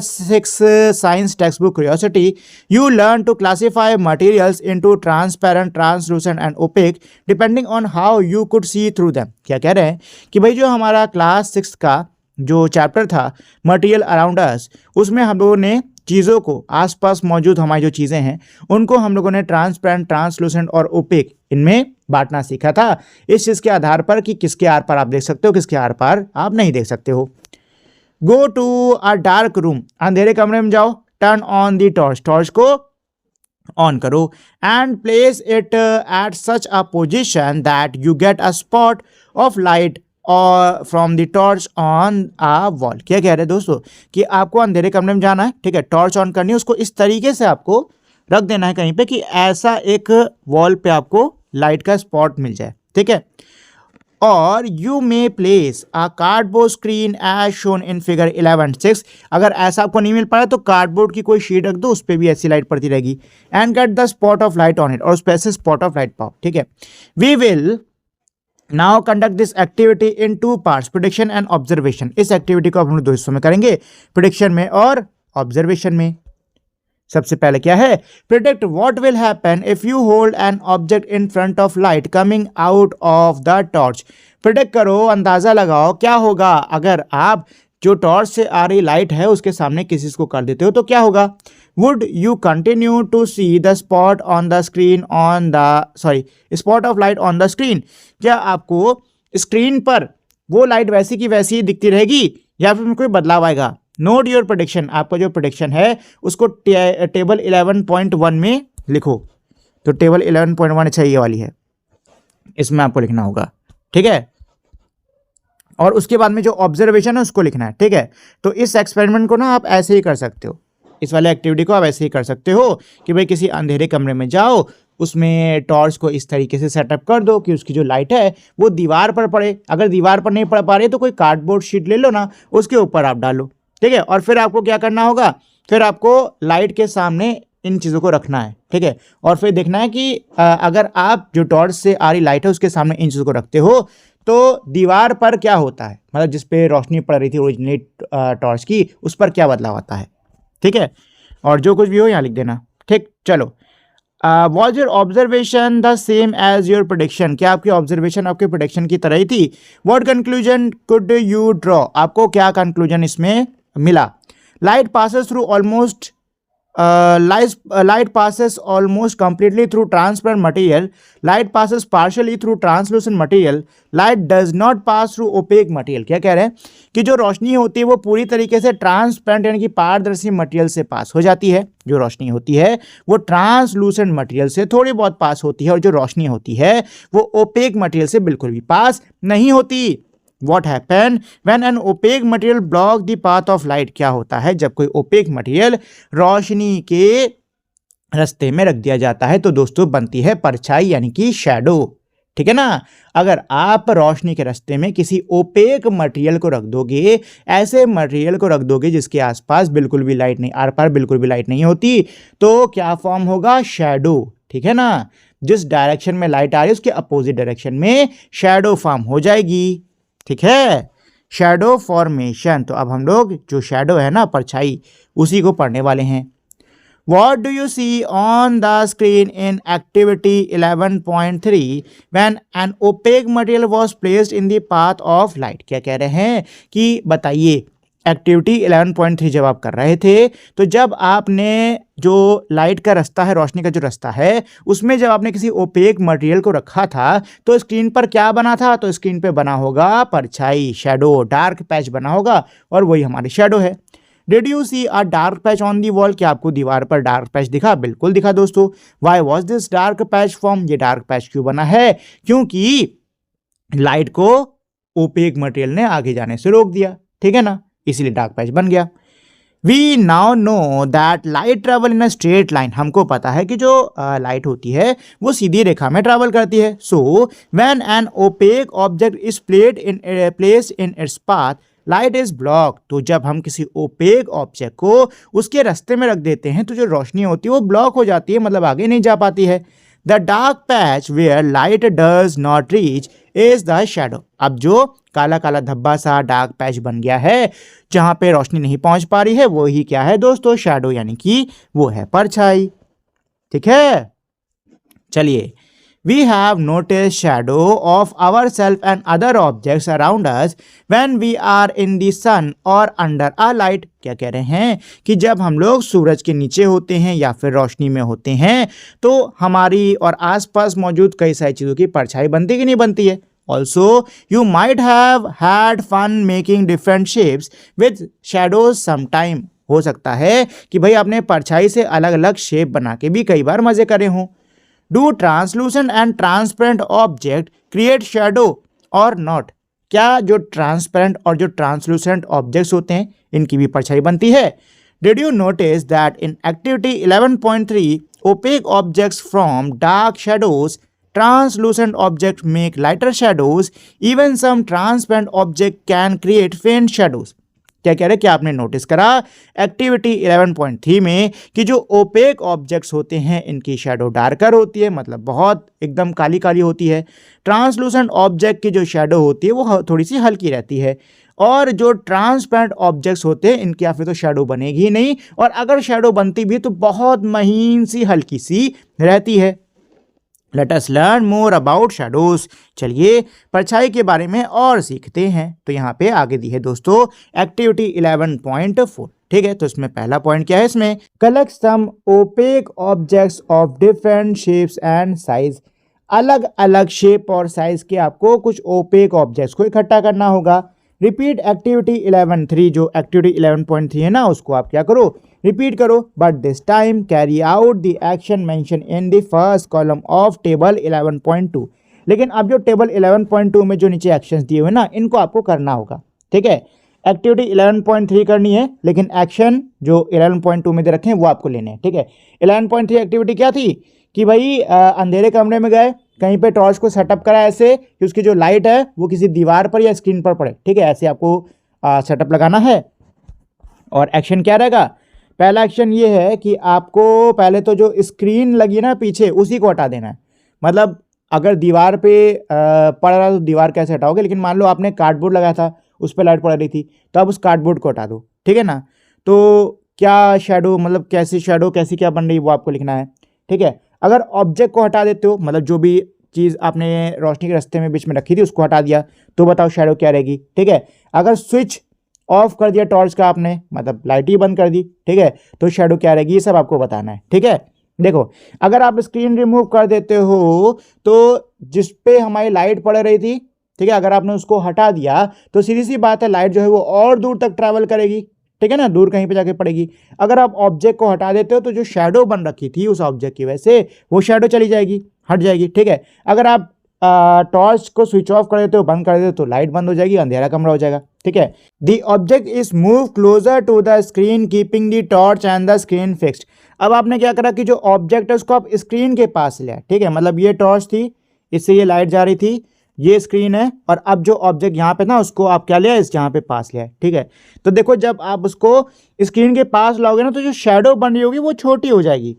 6 science textbook Curiosity, you learn to classify materials into transparent, translucent and opaque depending on how you could see through them. क्या कह रहे हैं कि भाई जो हमारा क्लास 6 का जो चैप्टर था मटेरियल अराउंड अस, उसमें हम लोगों ने चीज़ों को, आसपास मौजूद हमारी जो चीज़ें हैं उनको हम लोगों ने ट्रांसपेरेंट, ट्रांसलूसेंट और ओपेक इनमें बांटना सीखा था, इस चीज़ के आधार पर कि किसके आर पार आप देख सकते हो, किसके आर पार आप नहीं देख सकते हो। Go to a dark room, अंधेरे कमरे में जाओ, turn on the torch, torch को ऑन करो, and place it at such a position that you get a spot of light और from the torch on a wall. क्या कह रहे हैं दोस्तों कि आपको अंधेरे कमरे में जाना है, ठीक है, टॉर्च ऑन करनी है, उसको इस तरीके से आपको रख देना है कहीं पे कि ऐसा एक वॉल पे आपको लाइट का स्पॉट मिल जाए। ठीक है, और you may place a cardboard screen as shown in figure 11.6। अगर ऐसा आपको नहीं मिल पाया तो कार्डबोर्ड की कोई शीट रख दो, उस पर भी ऐसी लाइट पड़ती रहेगी, and get the spot of light on it, और उस पर ऐसे स्पॉट ऑफ लाइट पाओ। ठीक है, we will now conduct this activity in 2 parts, prediction and observation. इस एक्टिविटी को हम लोग 2 हिस्सों में करेंगे, प्रेडिक्शन में और ऑब्जर्वेशन में। सबसे पहले क्या है, predict what will happen if you hold an object in front of light coming out of the torch. Predict करो, अंदाजा लगाओ क्या होगा अगर आप जो टॉर्च से आ रही लाइट है उसके सामने किसी को कर देते हो तो क्या होगा। Would you continue to see the spot on the screen on the spot of light on the screen. क्या आपको स्क्रीन पर वो लाइट वैसी की वैसी दिखती रहेगी या फिर कोई बदलाव आएगा। नोट योर प्रेडिक्शन, आपका जो प्रेडिक्शन है उसको टेबल 11.1 में लिखो। तो टेबल 11.1 अच्छा ये वाली है, इसमें आपको लिखना होगा। ठीक है, और उसके बाद में जो ऑब्जर्वेशन है उसको लिखना है। ठीक है, तो इस एक्सपेरिमेंट को ना आप ऐसे ही कर सकते हो, इस वाले एक्टिविटी को आप ऐसे ही कर सकते हो कि भाई किसी अंधेरे कमरे में जाओ, उसमें टॉर्च को इस तरीके से सेटअप कर दो कि उसकी जो लाइट है वो दीवार पर पड़े। अगर दीवार पर नहीं पड़ पा रही तो कोई कार्डबोर्ड शीट ले लो ना, उसके ऊपर आप डालो। ठीक है, और फिर आपको क्या करना होगा, फिर आपको लाइट के सामने इन चीज़ों को रखना है। ठीक है, और फिर देखना है कि अगर आप जो टॉर्च से आ रही लाइट है उसके सामने इन चीज़ों को रखते हो तो दीवार पर क्या होता है, मतलब जिस पे रोशनी पड़ रही थी ओरिजिनली टॉर्च की, उस पर क्या बदलाव आता है। ठीक है, और जो कुछ भी हो यहाँ लिख देना। ठीक, चलो, was your observation the same as your prediction. क्या आपकी ऑब्जर्वेशन आपके प्रेडिक्शन की तरह ही थी। What conclusion could you draw, आपको क्या कंक्लूजन इसमें मिला। Light passes through almost light passes almost completely through transparent material. Light passes partially through translucent material. Light does not pass through opaque material. क्या कह रहे हैं कि जो रोशनी होती है वो पूरी तरीके से ट्रांसपेरेंट यानी कि पारदर्शी मटेरियल से पास हो जाती है। जो रोशनी होती है वो ट्रांसलूसेंट मटेरियल से थोड़ी बहुत पास होती है, और जो रोशनी होती है वो ओपेक मटेरियल से बिल्कुल भी पास नहीं होती। What happen when an opaque material block the path of light? क्या होता है जब कोई ओपेक मटेरियल रोशनी के रास्ते में रख दिया जाता है तो दोस्तों बनती है परछाई यानी कि शैडो। ठीक है ना। अगर आप रोशनी के रास्ते में किसी ओपेक मटेरियल को रख दोगे, ऐसे मटेरियल को रख दोगे जिसके आसपास बिल्कुल भी लाइट नहीं, आर पार बिल्कुल भी लाइट नहीं होती, तो क्या फॉर्म होगा? शैडो, ठीक है ना। जिस डायरेक्शन में लाइट आ रही है उसके अपोजिट डायरेक्शन में शैडो फॉर्म हो जाएगी, ठीक है। शैडो फॉर्मेशन, तो अब हम लोग जो शैडो है ना, परछाई, उसी को पढ़ने वाले हैं। What do you see on the screen in activity 11.3 when an opaque material was placed in the path of light? क्या कह रहे हैं कि बताइए, एक्टिविटी 11.3 जब आप कर रहे थे तो जब आपने जो लाइट का रास्ता है, रोशनी का जो रास्ता है, उसमें जब आपने किसी ओपेक मटेरियल को रखा था तो स्क्रीन पर क्या बना था? तो स्क्रीन पे बना होगा परछाई, शैडो, डार्क पैच बना होगा, और वही हमारी शैडो है। Did you see a dark patch on the wall? क्या आपको दीवार पर डार्क पैच दिखा? बिल्कुल दिखा दोस्तों। Why was this dark patch form? ये डार्क पैच क्यों बना है? क्योंकि लाइट को ओपेक मटेरियल ने आगे जाने से रोक दिया, ठीक है ना, इसीलिए डार्क पैच बन गया। We now know that light travel in a straight line. हमको पता है कि जो लाइट होती है वो सीधी रेखा में ट्रेवल करती है। So when an opaque object is placed in its path, light is block. तो जब हम किसी ओपेक ऑब्जेक्ट को उसके रास्ते में रख देते हैं तो जो रोशनी होती है वो ब्लॉक हो जाती है, मतलब आगे नहीं जा पाती है। The dark patch where light does not reach is the shadow. अब जो काला काला धब्बा सा डार्क पैच बन गया है जहां पे रोशनी नहीं पहुंच पा रही है, वो ही क्या है दोस्तों? शैडो, यानी कि वो है परछाई, ठीक है। चलिए, we have noticed shadow of ourselves and other objects around us when we are in the sun or under a light। क्या कह रहे हैं कि जब हम लोग सूरज के नीचे होते हैं या फिर रोशनी में होते हैं तो हमारी और आसपास मौजूद कई सारी चीज़ों की परछाई बनती कि नहीं बनती है। Also, you might have had fun making different shapes with shadows sometime। हो सकता है कि भाई आपने परछाई से अलग अलग शेप बना के भी कई बार मजे करे हों। Do translucent and transparent object create shadow or not? क्या जो ट्रांसपेरेंट और जो ट्रांसलूसेंट ऑब्जेक्ट्स होते हैं इनकी भी परछाई बनती है? Did you notice that in activity 11.3 opaque objects form dark shadows, translucent objects make lighter shadows, even some transparent object can create faint shadows। क्या कह रहे हैं कि आपने नोटिस करा एक्टिविटी 11.3 में कि जो ओपेक ऑब्जेक्ट्स होते हैं इनकी शैडो डार्कर होती है, मतलब बहुत एकदम काली काली होती है। ट्रांसलूसेंट ऑब्जेक्ट की जो शैडो होती है वो थोड़ी सी हल्की रहती है, और जो ट्रांसपेरेंट ऑब्जेक्ट्स होते हैं इनकी या फिर तो शैडो बनेगी ही नहीं, और अगर शैडो बनती भी तो बहुत महीन सी हल्की सी रहती है। Let us learn more about shadows. चलिए परछाई के बारे में और सीखते हैं। तो यहाँ पे आगे दी है दोस्तों एक्टिविटी 11.4, ठीक है। तो इसमें पहला पॉइंट क्या है? इसमें collect some opaque objects of different shapes and size. अलग अलग शेप और साइज के आपको कुछ ओपेक ऑब्जेक्ट्स को इकट्ठा करना होगा। रिपीट एक्टिविटी 11.3, जो एक्टिविटी 11.3 है ना, उसको आप क्या करो? रिपीट करो, but this time carry out the action mention in the first column of table 11.2। लेकिन अब जो टेबल 11.2 में जो नीचे एक्शंस दिए हुए ना, इनको आपको करना होगा, ठीक है। एक्टिविटी 11.3 करनी है, लेकिन एक्शन जो 11.2 में दे रखे हैं वो आपको लेने हैं, ठीक है। 11.3 एक्टिविटी क्या थी कि भाई अंधेरे कमरे में गए, कहीं पे टॉर्च को सेटअप करा ऐसे कि उसकी जो लाइट है वो किसी दीवार पर या स्क्रीन पर पड़े, ठीक है। ऐसे आपको सेटअप लगाना है। और एक्शन क्या रहेगा? पहला एक्शन ये है कि आपको पहले तो जो स्क्रीन लगी ना पीछे, उसी को हटा देना है। मतलब अगर दीवार पे पड़ रहा तो दीवार कैसे हटाओगे, लेकिन मान लो आपने कार्डबोर्ड लगाया था, उस पर लाइट पड़ रही थी, तो आप उस कार्डबोर्ड को हटा दो, ठीक है ना। तो क्या शैडो, मतलब कैसी शैडो कैसी क्या बन रही है वो आपको लिखना है, ठीक है। अगर ऑब्जेक्ट को हटा देते हो, मतलब जो भी चीज़ आपने रोशनी के रास्ते में बीच में रखी थी उसको हटा दिया, तो बताओ शैडो क्या रहेगी, ठीक है। अगर स्विच ऑफ कर दिया टॉर्च का आपने, मतलब लाइट ही बंद कर दी, ठीक है, तो शैडो क्या रहेगी, ये सब आपको बताना है, ठीक है। देखो, अगर आप स्क्रीन रिमूव कर देते हो तो जिस पे हमारी लाइट पड़ रही थी, ठीक है, अगर आपने उसको हटा दिया तो सीधी सी बात है लाइट जो है वो और दूर तक ट्रैवल करेगी, ठीक है ना, दूर कहीं पे जाके पड़ेगी। अगर आप ऑब्जेक्ट को हटा देते हो तो जो शैडो बन रखी थी उस ऑब्जेक्ट की वजह से वो शैडो चली जाएगी, हट जाएगी, ठीक है। अगर आप टॉर्च को स्विच ऑफ कर देते हो, बंद कर देते हो, तो लाइट बंद हो जाएगी, अंधेरा कमरा हो जाएगा, ठीक है। The object is move closer to the screen keeping the torch and the screen fixed. अब आपने क्या करा कि जो ऑब्जेक्ट है उसको आप स्क्रीन के पास ले आए, ठीक है। मतलब ये टॉर्च थी, इससे ये लाइट जा रही थी, ये स्क्रीन है, और अब जो ऑब्जेक्ट यहाँ पे ना उसको आप क्या लिया, इस यहाँ पे पास लिया है, ठीक है। तो देखो जब आप उसको स्क्रीन के पास लाओगे ना तो जो शेडो बन रही होगी वो छोटी हो जाएगी,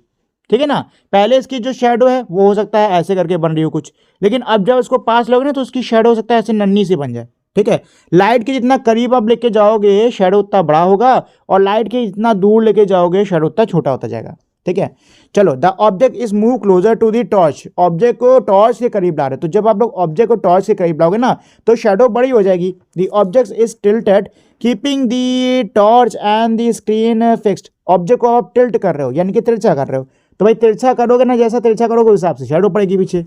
ठीक है ना। पहले इसकी जो शेडो है वो हो सकता है ऐसे करके बन रही हो कुछ, लेकिन अब जब उसको पास लाओगे ना तो उसकी शेडो हो सकता है ऐसे नन्ही सी बन जाए, ठीक है। लाइट के जितना करीब आप लेके जाओगे शेडो उतना बड़ा होगा, और लाइट के जितना दूर लेके जाओगे शेडो उतना छोटा होता जाएगा, ठीक है। चलो, the object is move closer to the torch, object को टॉर्च के करीब ला रहे, तो जब आप लोग ऑब्जेक्ट को टॉर्च के करीब लाओगे ना तो शेडो बड़ी हो जाएगी। The object is tilted keeping the torch and the screen fixed, object को आप टिल्ट कर रहे हो यानी कि तिरछा कर रहे हो, तो भाई तिरछा करोगे ना, जैसा तिरछा करोगे उस हिसाब से शेडो पड़ेगी पीछे,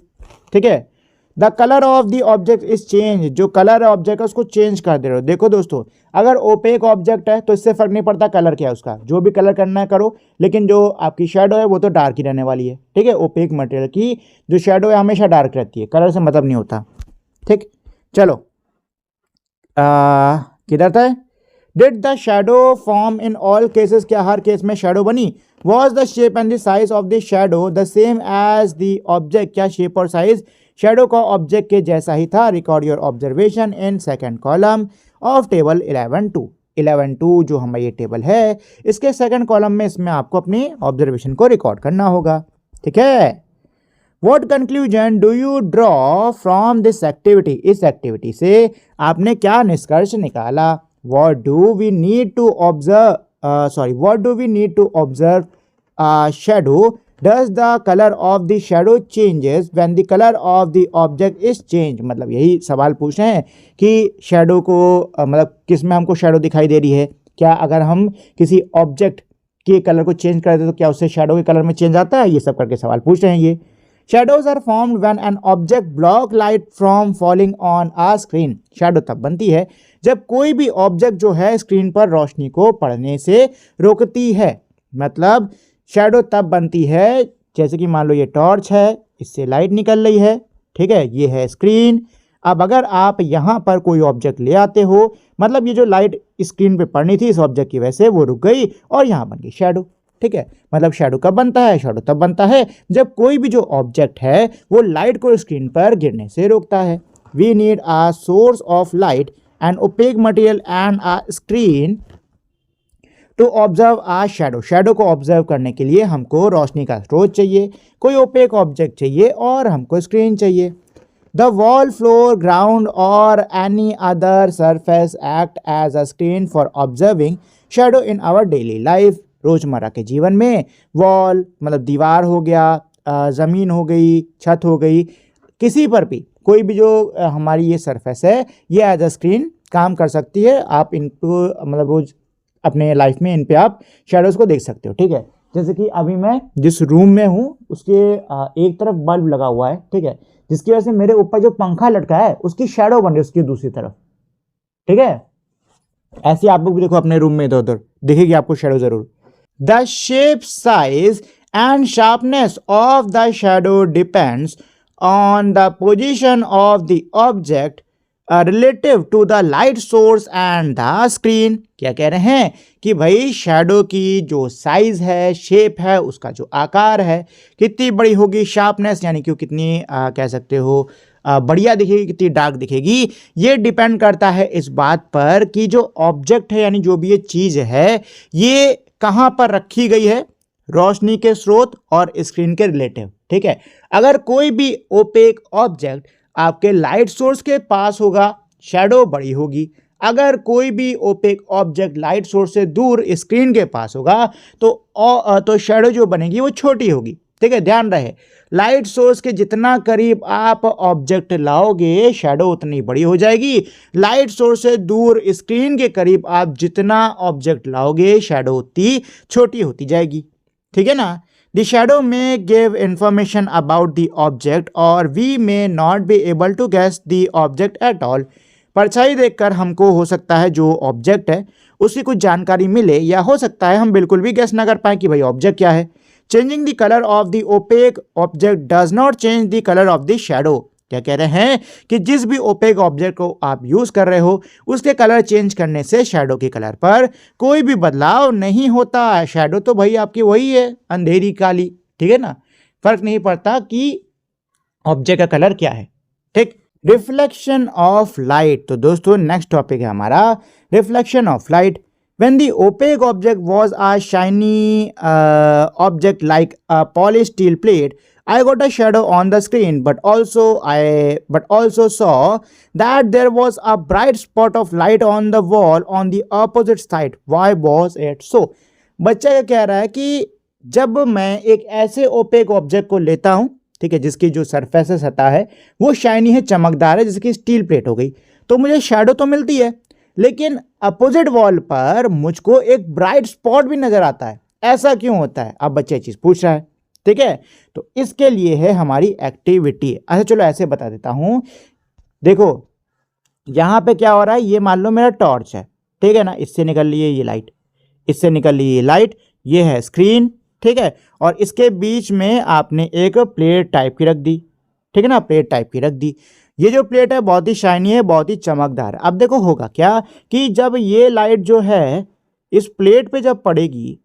ठीक है। The colour of the object is change, जो कलर है ऑब्जेक्ट का उसको चेंज कर दे रहे हो। देखो दोस्तों, अगर ओपेक ऑब्जेक्ट है तो इससे फर्क नहीं पड़ता कलर क्या है उसका, जो भी कलर करना है करो, लेकिन जो आपकी शेडो है वो तो डार्क ही रहने वाली है, ठीक है। ओपेक मटेरियल की जो शेडो है हमेशा डार्क रहती है, कलर से मतलब नहीं होता, ठीक। चलो, किधर था? Did the shadow form in all cases, क्या हर केस में शेडो बनी? Was the shape and the size of the shadow the same as the object, क्या शेप और साइज शेडो का ऑब्जेक्ट के जैसा ही था? Record your observation in second column of table 11.2। 11.2 जो हमारी ये टेबल है इसके सेकंड कॉलम में इसमें आपको अपनी ऑब्जर्वेशन को रिकॉर्ड करना होगा, ठीक है। What conclusion do you draw from this activity? इस एक्टिविटी से आपने क्या निष्कर्ष निकाला? What do we need to observe? What do we need to observe? Shadow. Does the color of the shadow changes when the color of the object is changed? मतलब यही सवाल पूछ रहे हैं कि शेडो को मतलब किस में हमको शेडो दिखाई दे रही है, क्या अगर हम किसी ऑब्जेक्ट के कलर को चेंज कर देते तो क्या उससे शेडो के कलर में चेंज आता है? ये सब करके सवाल पूछ रहे हैं ये। Shadows are formed when an object block light from falling on a screen. Shadow तब बनती है जब कोई भी ऑब्जेक्ट जो है स्क्रीन पर रोशनी को पड़ने से रोकती है। मतलब शेडो तब बनती है जैसे कि मान लो ये टॉर्च है, इससे लाइट निकल रही है, ठीक है, ये है स्क्रीन। अब अगर आप यहाँ पर कोई ऑब्जेक्ट ले आते हो, मतलब ये जो लाइट स्क्रीन पे पड़नी थी इस ऑब्जेक्ट की वजह से वो रुक गई और यहाँ बन गई शेडो, ठीक है। मतलब शेडो कब बनता है? शेडो तब बनता है जब कोई भी जो ऑब्जेक्ट है वो लाइट को स्क्रीन पर गिरने से रोकता है। We need a source of light and opaque material and a screen to observe a shadow. Shadow को ऑब्जर्व करने के लिए हमको रोशनी का स्रोत चाहिए, कोई ओपेक ऑब्जेक्ट चाहिए और हमको स्क्रीन चाहिए। द वॉल, फ्लोर, ग्राउंड और any other surface act as a screen for observing shadow in our daily life. रोजमर्रा के जीवन में वॉल मतलब दीवार हो गया, ज़मीन हो गई, छत हो गई, किसी पर भी कोई भी जो हमारी ये सरफेस है ये एज अ स्क्रीन काम कर सकती है। आप इनको मतलब रोज अपने लाइफ में इन पे आप शेडोज़ को देख सकते हो, ठीक है। जैसे कि अभी मैं जिस रूम में हूँ उसके एक तरफ बल्ब लगा हुआ है, ठीक है, जिसकी वजह से मेरे ऊपर जो पंखा लटका है उसकी शेडो बन रही है उसकी दूसरी तरफ, ठीक है। ऐसे आप लोग भी देखो अपने रूम में इधर उधर दिखेगी आपको शेडो जरूर। The shape, size and sharpness of the shadow depends on the position of the object relative to the light source and the screen। क्या कह रहे हैं कि भाई शेडो की जो साइज है, शेप है, उसका जो आकार है, कितनी बड़ी होगी, शार्पनेस यानी कि कितनी कह सकते हो बढ़िया दिखेगी, कितनी डार्क दिखेगी, ये डिपेंड करता है इस बात पर कि जो ऑब्जेक्ट है यानी जो भी ये चीज़ है ये कहां पर रखी गई है, रोशनी के स्रोत और स्क्रीन के रिलेटिव, ठीक है। अगर कोई भी ओपेक ऑब्जेक्ट आपके लाइट सोर्स के पास होगा शेडो बड़ी होगी, अगर कोई भी ओपेक ऑब्जेक्ट लाइट सोर्स से दूर स्क्रीन के पास होगा तो शेडो जो बनेगी वो छोटी होगी, ठीक है। ध्यान रहे लाइट सोर्स के जितना करीब आप ऑब्जेक्ट लाओगे शेडो उतनी बड़ी हो जाएगी, लाइट सोर्स से दूर स्क्रीन के करीब आप जितना ऑब्जेक्ट लाओगे शेडो उतनी छोटी होती जाएगी, ठीक है ना। The shadow may give information about the object और we may not be able to guess the object at all. परछाई देखकर हमको हो सकता है जो ऑब्जेक्ट है उसकी कुछ जानकारी मिले, या हो सकता है हम बिल्कुल भी गेस ना कर पाए कि भाई ऑब्जेक्ट क्या है। Changing the colour of the opaque object does not change the colour of the shadow. क्या कह रहे हैं कि जिस भी ओपेक ऑब्जेक्ट को आप यूज कर रहे हो उसके कलर चेंज करने से शेडो के कलर पर कोई भी बदलाव नहीं होता। शेडो तो भाई आपकी वही है, अंधेरी काली, ठीक है ना, फर्क नहीं पड़ता कि ऑब्जेक्ट का कलर क्या है। ठीक, रिफ्लेक्शन ऑफ लाइट। तो दोस्तों नेक्स्ट टॉपिक है हमारा reflection of light. When the opaque object was a shiny object like a polished steel plate, I got a shadow on the screen, but also saw that there was a bright spot of light on the wall on the opposite side. Why was it so? बच्चा ये कह रहा है कि जब मैं एक ऐसे ओपेक ऑब्जेक्ट को लेता हूं, ठीक है, जिसकी जो सरफेस है, सतह है, वो शाइनी है, चमकदार है, जिसकी स्टील प्लेट हो गई, तो मुझे शैडो तो मिलती है, लेकिन अपोजिट वॉल पर मुझको एक ब्राइट स्पॉट भी नजर आता है। ऐसा क्यों होता है? अब बच्चे चीज पूछ रहा है। ठीक है, तो इसके लिए है हमारी एक्टिविटी। अच्छा चलो ऐसे बता देता हूं। देखो यहां पे क्या हो रहा है, ये मान लो मेरा टॉर्च है, ठीक है ना, इससे निकल रही है ये लाइट, इससे निकल रही है लाइट, ये है स्क्रीन, ठीक है, और इसके बीच में आपने एक प्लेट टाइप की रख दी, ठीक है ना, प्लेट टाइप की रख दी। ये जो प्लेट है बहुत ही शाइनी है, बहुत ही चमकदार है। अब देखो होगा क्या कि जब ये लाइट जो है इस प्लेट पे जब पड़ेगी,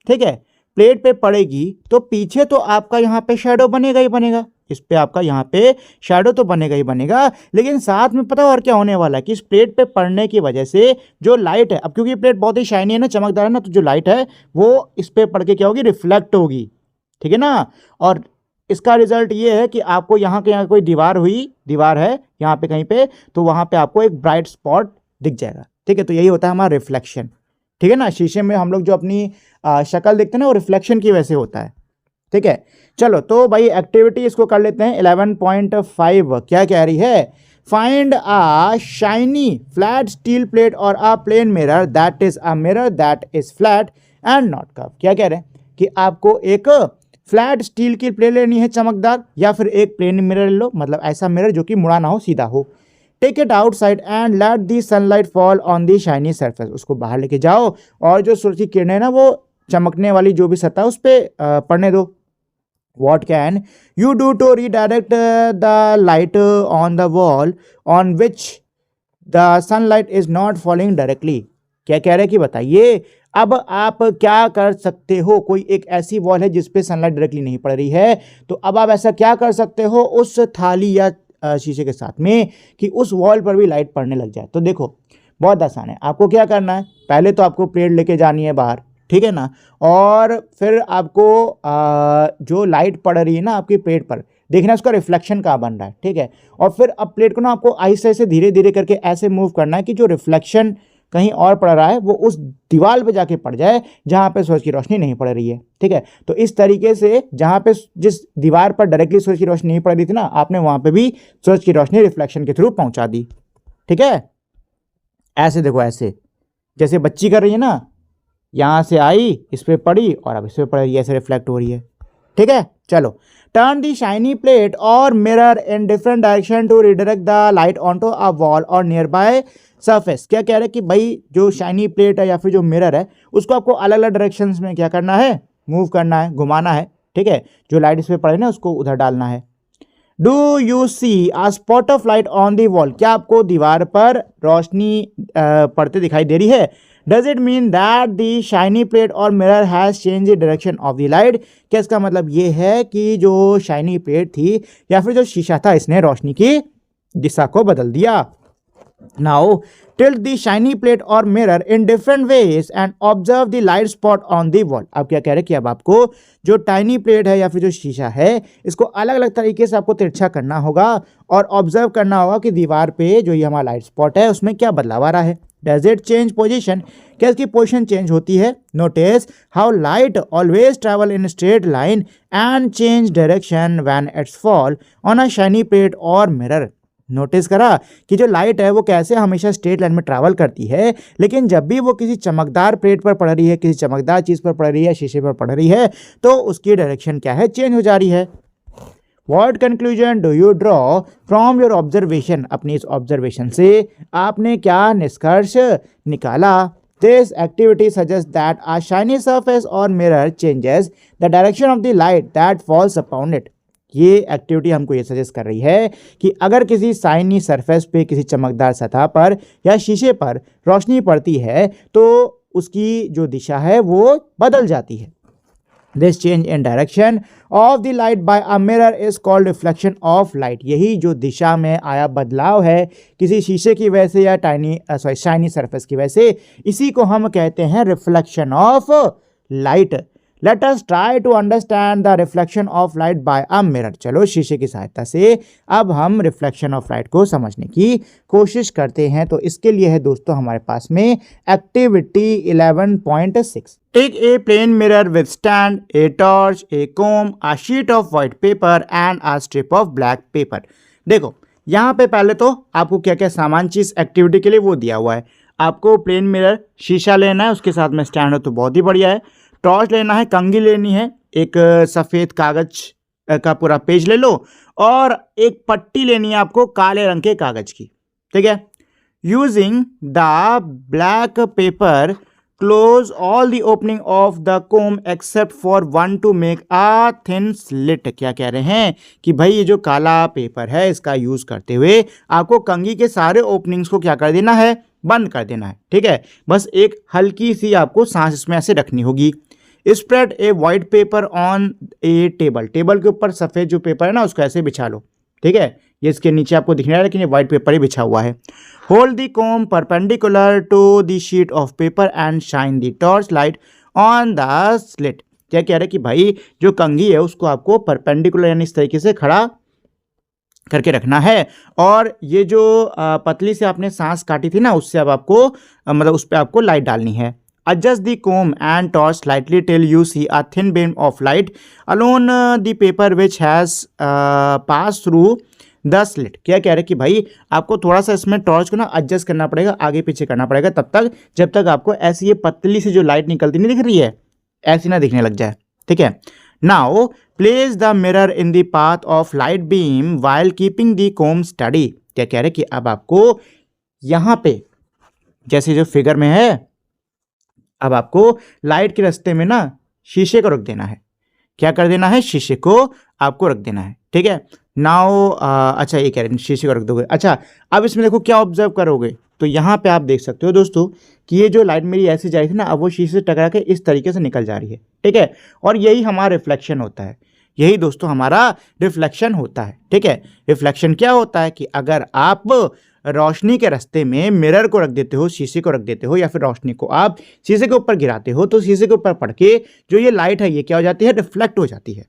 ठीक है, प्लेट पे पड़ेगी, तो पीछे तो आपका यहाँ पे शैडो बनेगा ही बनेगा, इस पे आपका यहाँ पे शैडो तो बनेगा ही बनेगा, लेकिन साथ में पता और क्या होने वाला है कि इस प्लेट पे पड़ने की वजह से जो लाइट है, अब क्योंकि प्लेट बहुत ही शाइनी है ना, चमकदार है ना, तो जो लाइट है वो इस पे पड़ के क्या होगी, रिफ्लेक्ट होगी, ठीक है ना। और इसका रिजल्ट ये है कि आपको यहाँ के यहाँ कोई दीवार है यहाँ पे कहीं पे, तो वहाँ पे आपको एक ब्राइट स्पॉट दिख जाएगा, ठीक है। तो यही होता है हमारा रिफ्लेक्शन, ठीक है ना। शीशे में हम लोग जो अपनी शक्ल देखते हैं ना, वो रिफ्लेक्शन की वजह से होता है, ठीक है। चलो तो भाई एक्टिविटी इसको कर लेते हैं। 11.5 क्या कह रही है, find a shiny flat steel plate और a plane mirror that is a mirror that is flat and not curve. क्या कह रहे हैं कि आपको एक फ्लैट स्टील की प्लेट लेनी है चमकदार, या फिर एक प्लेन मिरर ले लो, मतलब ऐसा मिरर जो कि मुड़ा ना हो, सीधा हो। Take it outside and let the sunlight fall on the shiny surface. उसको बाहर लेके जाओ और जो सूरज की किरणें ना वो चमकने वाली जो भी सतह उस पर पड़ने दो। What can you do to redirect the light on the wall on which the sunlight is not falling directly? क्या कह रहे हैं कि बताइए अब आप क्या कर सकते हो। कोई एक ऐसी वॉल है जिस पे सनलाइट डायरेक्टली नहीं पड़ रही है, तो अब आप ऐसा क्या कर सकते हो उस थाली या शीशे के साथ में कि उस वॉल पर भी लाइट पड़ने लग जाए। तो देखो बहुत आसान है। आपको क्या करना है, पहले तो आपको प्लेट लेके जानी है बाहर, ठीक है ना, और फिर आपको जो लाइट पड़ रही है ना आपकी प्लेट पर, देखना है उसका रिफ्लेक्शन कहाँ बन रहा है, ठीक है। और फिर अब प्लेट को ना आपको आहिस्ते से धीरे धीरे करके ऐसे मूव करना है कि जो रिफ्लेक्शन कहीं और पड़ रहा है वो उस दीवार पे जाके पड़ जाए जहाँ पे सूरज की रोशनी नहीं पड़ रही है, ठीक है। तो इस तरीके से जहाँ पे जिस दीवार पर डायरेक्टली सूरज की रोशनी नहीं पड़ रही थी ना, आपने वहाँ पे भी सूरज की रोशनी रिफ्लेक्शन के थ्रू पहुँचा दी, ठीक है। ऐसे देखो, ऐसे जैसे बच्ची कर रही है ना, यहाँ से आई, इस पर पड़ी और अब इस पर पड़ रही है, ऐसे रिफ्लेक्ट हो रही है, ठीक है। चलो टर्न दी शाइनी प्लेट और mirror in different direction to redirect the light onto a wall और नियर बाय सरफेस। क्या कह रहे हैं कि भाई जो शाइनी प्लेट है या फिर जो मिरर है उसको आपको अलग अलग डायरेक्शंस में क्या करना है, मूव करना है, घुमाना है, ठीक है। जो लाइट इस पर पड़े ना उसको उधर डालना है। Do you see a spot of light on the wall. क्या आपको दीवार पर रोशनी पड़ते दिखाई दे रही है। Does it mean that the shiny plate और mirror has change the direction of the light. क्या इसका मतलब ये है कि जो शाइनी प्लेट थी या फिर जो शीशा था इसने रोशनी की दिशा को बदल दिया। Now tilt the shiny plate or mirror in different ways and observe the light spot on the wall। अब क्या कह रहे हैं कि अब आपको जो टाइनी प्लेट है या फिर जो शीशा है इसको अलग अलग तरीके से आपको तिरछा करना होगा और ऑब्जर्व करना होगा कि दीवार पे जो ये हमारा लाइट स्पॉट है उसमें क्या बदलाव आ रहा है। Does it change position. क्या इसकी पोजिशन चेंज होती है। Notice how light always travel in straight line and change direction when it's fall on a shiny plate और मिरर। नोटिस करा कि जो लाइट है वो कैसे हमेशा स्ट्रेट लाइन में ट्रैवल करती है, लेकिन जब भी वो किसी चमकदार प्लेट पर पड़ रही है, किसी चमकदार चीज़ पर पड़ रही है, शीशे पर पड़ रही है, तो उसकी डायरेक्शन क्या है, चेंज हो जा रही है। What conclusion do you draw from your observation। अपनी इस ऑब्जर्वेशन से आपने क्या निष्कर्ष निकाला। This activity suggests that a shiny surface or mirror changes the direction of the light that falls upon it। ये एक्टिविटी हमको ये सजेस्ट कर रही है कि अगर किसी शाइनी सरफेस पे, किसी चमकदार सतह पर या शीशे पर रोशनी पड़ती है तो उसकी जो दिशा है वो बदल जाती है। This change in direction of the light by a mirror is called reflection of light. यही जो दिशा में आया बदलाव है किसी शीशे की वजह से या शाइनी सरफेस की वजह से, इसी को हम कहते हैं reflection of light. Let us try to understand the reflection of light by a mirror. चलो शीशे की सहायता से अब हम रिफ्लेक्शन ऑफ लाइट को समझने की कोशिश करते हैं। तो इसके लिए है दोस्तों हमारे पास में activity 11.6। Take a plane mirror with stand, a torch, a comb, a sheet of white paper and a strip of black paper. देखो यहाँ पे पहले तो आपको क्या क्या सामान चीज एक्टिविटी के लिए वो दिया हुआ है। आपको प्लेन मिरर शीशा लेना है, उसके साथ में स्टैंड हो तो बहुत ही बढ़िया है। टॉर्च लेना है, कंघी लेनी है, एक सफ़ेद कागज का पूरा पेज ले लो और एक पट्टी लेनी है आपको काले रंग के कागज की, ठीक है। Using the black paper close all the opening of the comb except for one to make a thin slit. क्या कह रहे हैं कि भाई ये जो काला पेपर है इसका यूज करते हुए आपको कंघी के सारे ओपनिंग्स को क्या कर देना है, बंद कर देना है, ठीक है। बस एक हल्की सी आपको सांस इसमें ऐसे रखनी होगी। Spread a white paper on A table. Table के ऊपर सफ़ेद जो पेपर है ना उसको ऐसे बिछा लो, ठीक है। ये इसके नीचे आपको दिख रहा है लेकिन ये व्हाइट पेपर ही बिछा हुआ है। Hold the comb perpendicular to the sheet of paper and shine the torch light on the slit. क्या कह रहे हैं कि भाई जो कंघी है उसको आपको परपेंडिकुलर यानी इस तरीके से खड़ा करके रखना है और ये जो पतली से आपने सांस काटी थी ना उससे अब आपको मतलब उस पर आपको लाइट डालनी है। Adjust the comb and torch slightly till you see a thin beam of light along the paper which has passed through the slit। क्या कह रहे हैं कि भाई आपको थोड़ा सा इसमें टॉर्च को ना एडजस्ट करना पड़ेगा, आगे पीछे करना पड़ेगा तब तक जब तक आपको ऐसी ये पतली सी जो लाइट निकलती नहीं दिख रही है ऐसी ना दिखने लग जाए, ठीक है। Now place the mirror in the path of light beam while keeping the comb steady. क्या कह रहे हैं कि अब आपको यहाँ पे जैसे जो फिगर में है अब आपको लाइट के रास्ते में ना शीशे को रख देना है। क्या कर देना है, शीशे को आपको रख देना है, ठीक है। नाउ अच्छा ये कह रहे हैं शीशे को रख दोगे। अच्छा अब इसमें देखो क्या ऑब्जर्व करोगे, तो यहाँ पे आप देख सकते हो दोस्तों कि ये जो लाइट मेरी ऐसी जा रही थी ना अब वो शीशे से टकरा के इस तरीके से निकल जा रही है, ठीक है। और यही हमारा रिफ्लेक्शन होता है, यही दोस्तों हमारा रिफ्लेक्शन होता है, ठीक है। रिफ्लेक्शन क्या होता है कि अगर आप रोशनी के रास्ते में मिरर को रख देते हो, शीशे को रख देते हो या फिर रोशनी को आप शीशे के ऊपर गिराते हो तो शीशे के ऊपर पड़ के जो ये लाइट है ये क्या हो जाती है, रिफ्लेक्ट हो जाती है,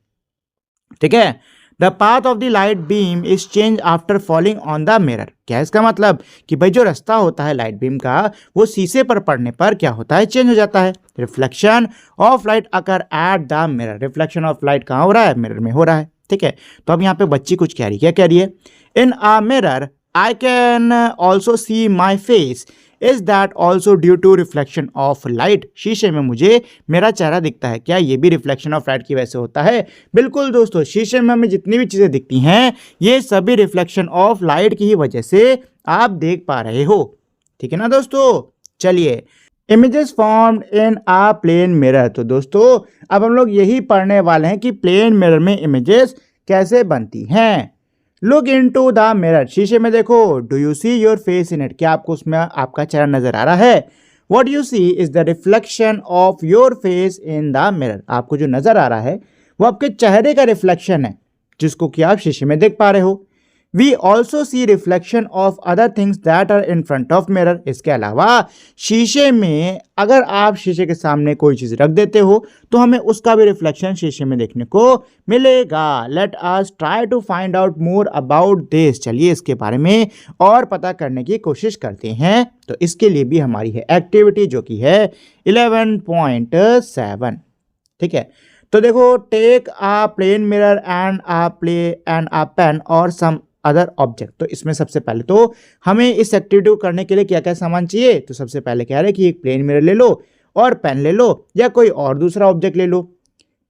ठीक है। The path of the light beam is change after falling on the mirror. क्या है इसका मतलब कि भाई जो रास्ता होता है लाइट बीम का वो शीशे पर पड़ने पर क्या होता है, चेंज हो जाता है। Reflection of light occur at the mirror. Reflection of light कहाँ हो रहा है, मिरर में हो रहा है, ठीक है। तो अब यहाँ पे बच्ची कुछ कह रही है, क्या कह रही है, in a mirror I can also see my face. Is that also due to reflection of light? शीशे में मुझे मेरा चेहरा दिखता है, क्या ये भी रिफ्लेक्शन ऑफ लाइट की वजह से होता है? बिल्कुल दोस्तों, शीशे में हमें जितनी भी चीज़ें दिखती हैं ये सभी रिफ्लेक्शन ऑफ लाइट की ही वजह से आप देख पा रहे हो, ठीक है ना दोस्तों। चलिए images formed in a plane mirror. तो दोस्तों अब हम लोग यही पढ़ने वाले हैं कि प्लेन मिरर में इमेजेस कैसे बनती हैं। Look into the mirror. शीशे में देखो, do you see your face in it. क्या आपको उसमें आपका चेहरा नजर आ रहा है। What you see is the reflection of your face in the mirror. आपको जो नजर आ रहा है वो आपके चेहरे का रिफ्लेक्शन है जिसको कि आप शीशे में देख पा रहे हो। We also see reflection of other things that are in front of mirror. इसके अलावा शीशे में अगर आप शीशे के सामने कोई चीज़ रख देते हो तो हमें उसका भी रिफ्लेक्शन शीशे में देखने को मिलेगा। Let us try to find out more about this. चलिए इसके बारे में और पता करने की कोशिश करते हैं। तो इसके लिए भी हमारी है एक्टिविटी जो कि है 11.7, ठीक है। तो देखो, take a plane mirror and a pen और सम अदर ऑब्जेक्ट। तो इसमें सबसे पहले तो हमें इस एक्टिविटी को करने के लिए क्या क्या सामान चाहिए। तो सबसे पहले कह रहे हैं कि एक प्लेन मिरर ले लो और पेन ले लो या कोई और दूसरा ऑब्जेक्ट ले लो।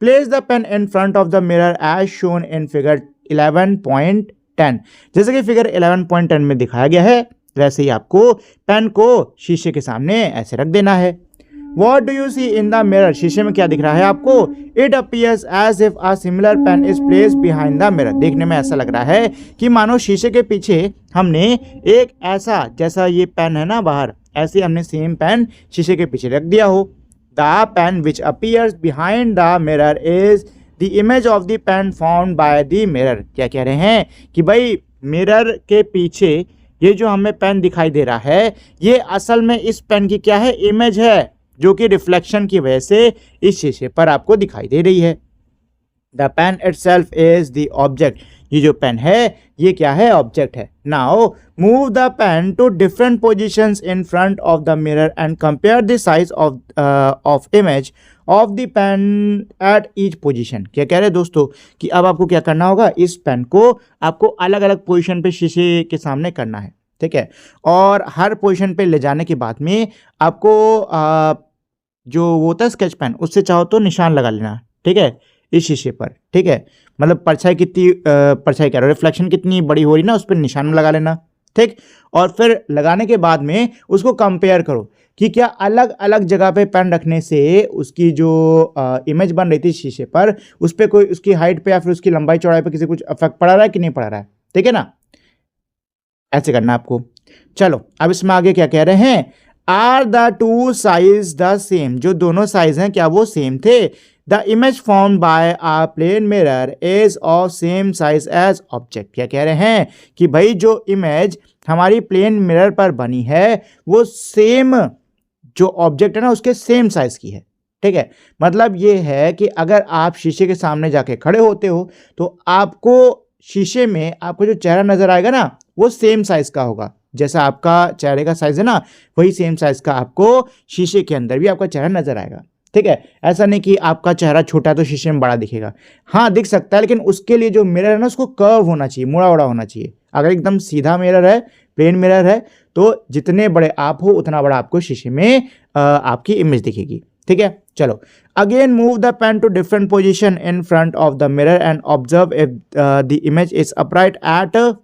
Place the pen in front of the mirror as shown in figure 11.10। जैसे कि फिगर 11.10 में दिखाया गया है वैसे ही आपको पेन को शीशे के सामने ऐसे रख देना है। What do you see in the mirror? शीशे में क्या दिख रहा है आपको। It appears as if a similar pen is placed behind the mirror. देखने में ऐसा लग रहा है कि मानो शीशे के पीछे हमने एक ऐसा, जैसा ये पेन है ना बाहर, ऐसे हमने सेम पेन शीशे के पीछे रख दिया हो। The pen which appears behind the mirror is the image of the pen found by the mirror. क्या कह रहे हैं कि भाई मिरर के पीछे ये जो हमें पेन दिखाई दे रहा है ये असल में इस पेन की क्या है, इमेज है, जो कि रिफ्लेक्शन की वजह से इस शीशे पर आपको दिखाई दे रही है। The pen itself is the object, ये जो पेन है ये क्या है, ऑब्जेक्ट है। Now move the pen to different positions in front of the mirror and compare the size of image of the pen at each position. क्या कह रहे हैं दोस्तों कि अब आपको क्या करना होगा, इस पेन को आपको अलग अलग पोजीशन पे शीशे के सामने करना है, ठीक है। और हर पोजीशन पे ले जाने के बाद में आपको जो वो होता है स्केच पेन, उससे चाहो तो निशान लगा लेना, ठीक है, इस शीशे पर, ठीक है। मतलब परछाई कितनी परछाई कह रहा हूँ, रिफ्लेक्शन कितनी बड़ी हो रही ना, उस पर निशान लगा लेना, ठीक। और फिर लगाने के बाद में उसको कंपेयर करो कि क्या अलग अलग जगह पे पेन रखने से उसकी जो इमेज बन रही थी शीशे पर, उस पर कोई उसकी हाइट पे या फिर उसकी लंबाई चौड़ाई पे किसी कुछ इफेक्ट पड़ा रहा है कि नहीं पड़ा रहा है, ठीक है ना। ऐसे करना आपको। चलो अब इसमें आगे क्या कह रहे हैं, are the two size the same, जो दोनों साइज हैं क्या वो सेम थे। The image form by a plane mirror is of same size as object. क्या कह रहे हैं कि भाई जो इमेज हमारी प्लेन मिरर पर बनी है वो सेम जो ऑब्जेक्ट है ना उसके सेम साइज की है, ठीक है। मतलब ये है कि अगर आप शीशे के सामने जाके खड़े होते हो तो आपको शीशे में आपको जो चेहरा नजर आएगा ना वो सेम साइज का होगा, जैसा आपका चेहरे का साइज है ना वही सेम साइज का आपको शीशे के अंदर भी आपका चेहरा नजर आएगा, ठीक है। ऐसा नहीं कि आपका चेहरा छोटा है तो शीशे में बड़ा दिखेगा, हाँ दिख सकता है, लेकिन उसके लिए जो मिरर है ना उसको कर्व होना चाहिए, मुड़ा उड़ा होना चाहिए। अगर एकदम सीधा मिरर है, प्लेन मिरर है, तो जितने बड़े आप हो उतना बड़ा आपको शीशे में आपकी इमेज दिखेगी, ठीक है। चलो again move the pen to different position in front of the mirror and observe if the image is upright at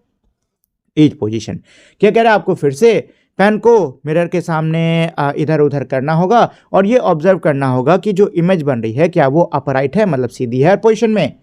each position. क्या कह रहा है आपको, फिर से पेन को मिरर के सामने इधर उधर करना होगा और ये ऑब्जर्व करना होगा कि जो इमेज बन रही है क्या वो अपराइट है, मतलब सीधी है पोजीशन में।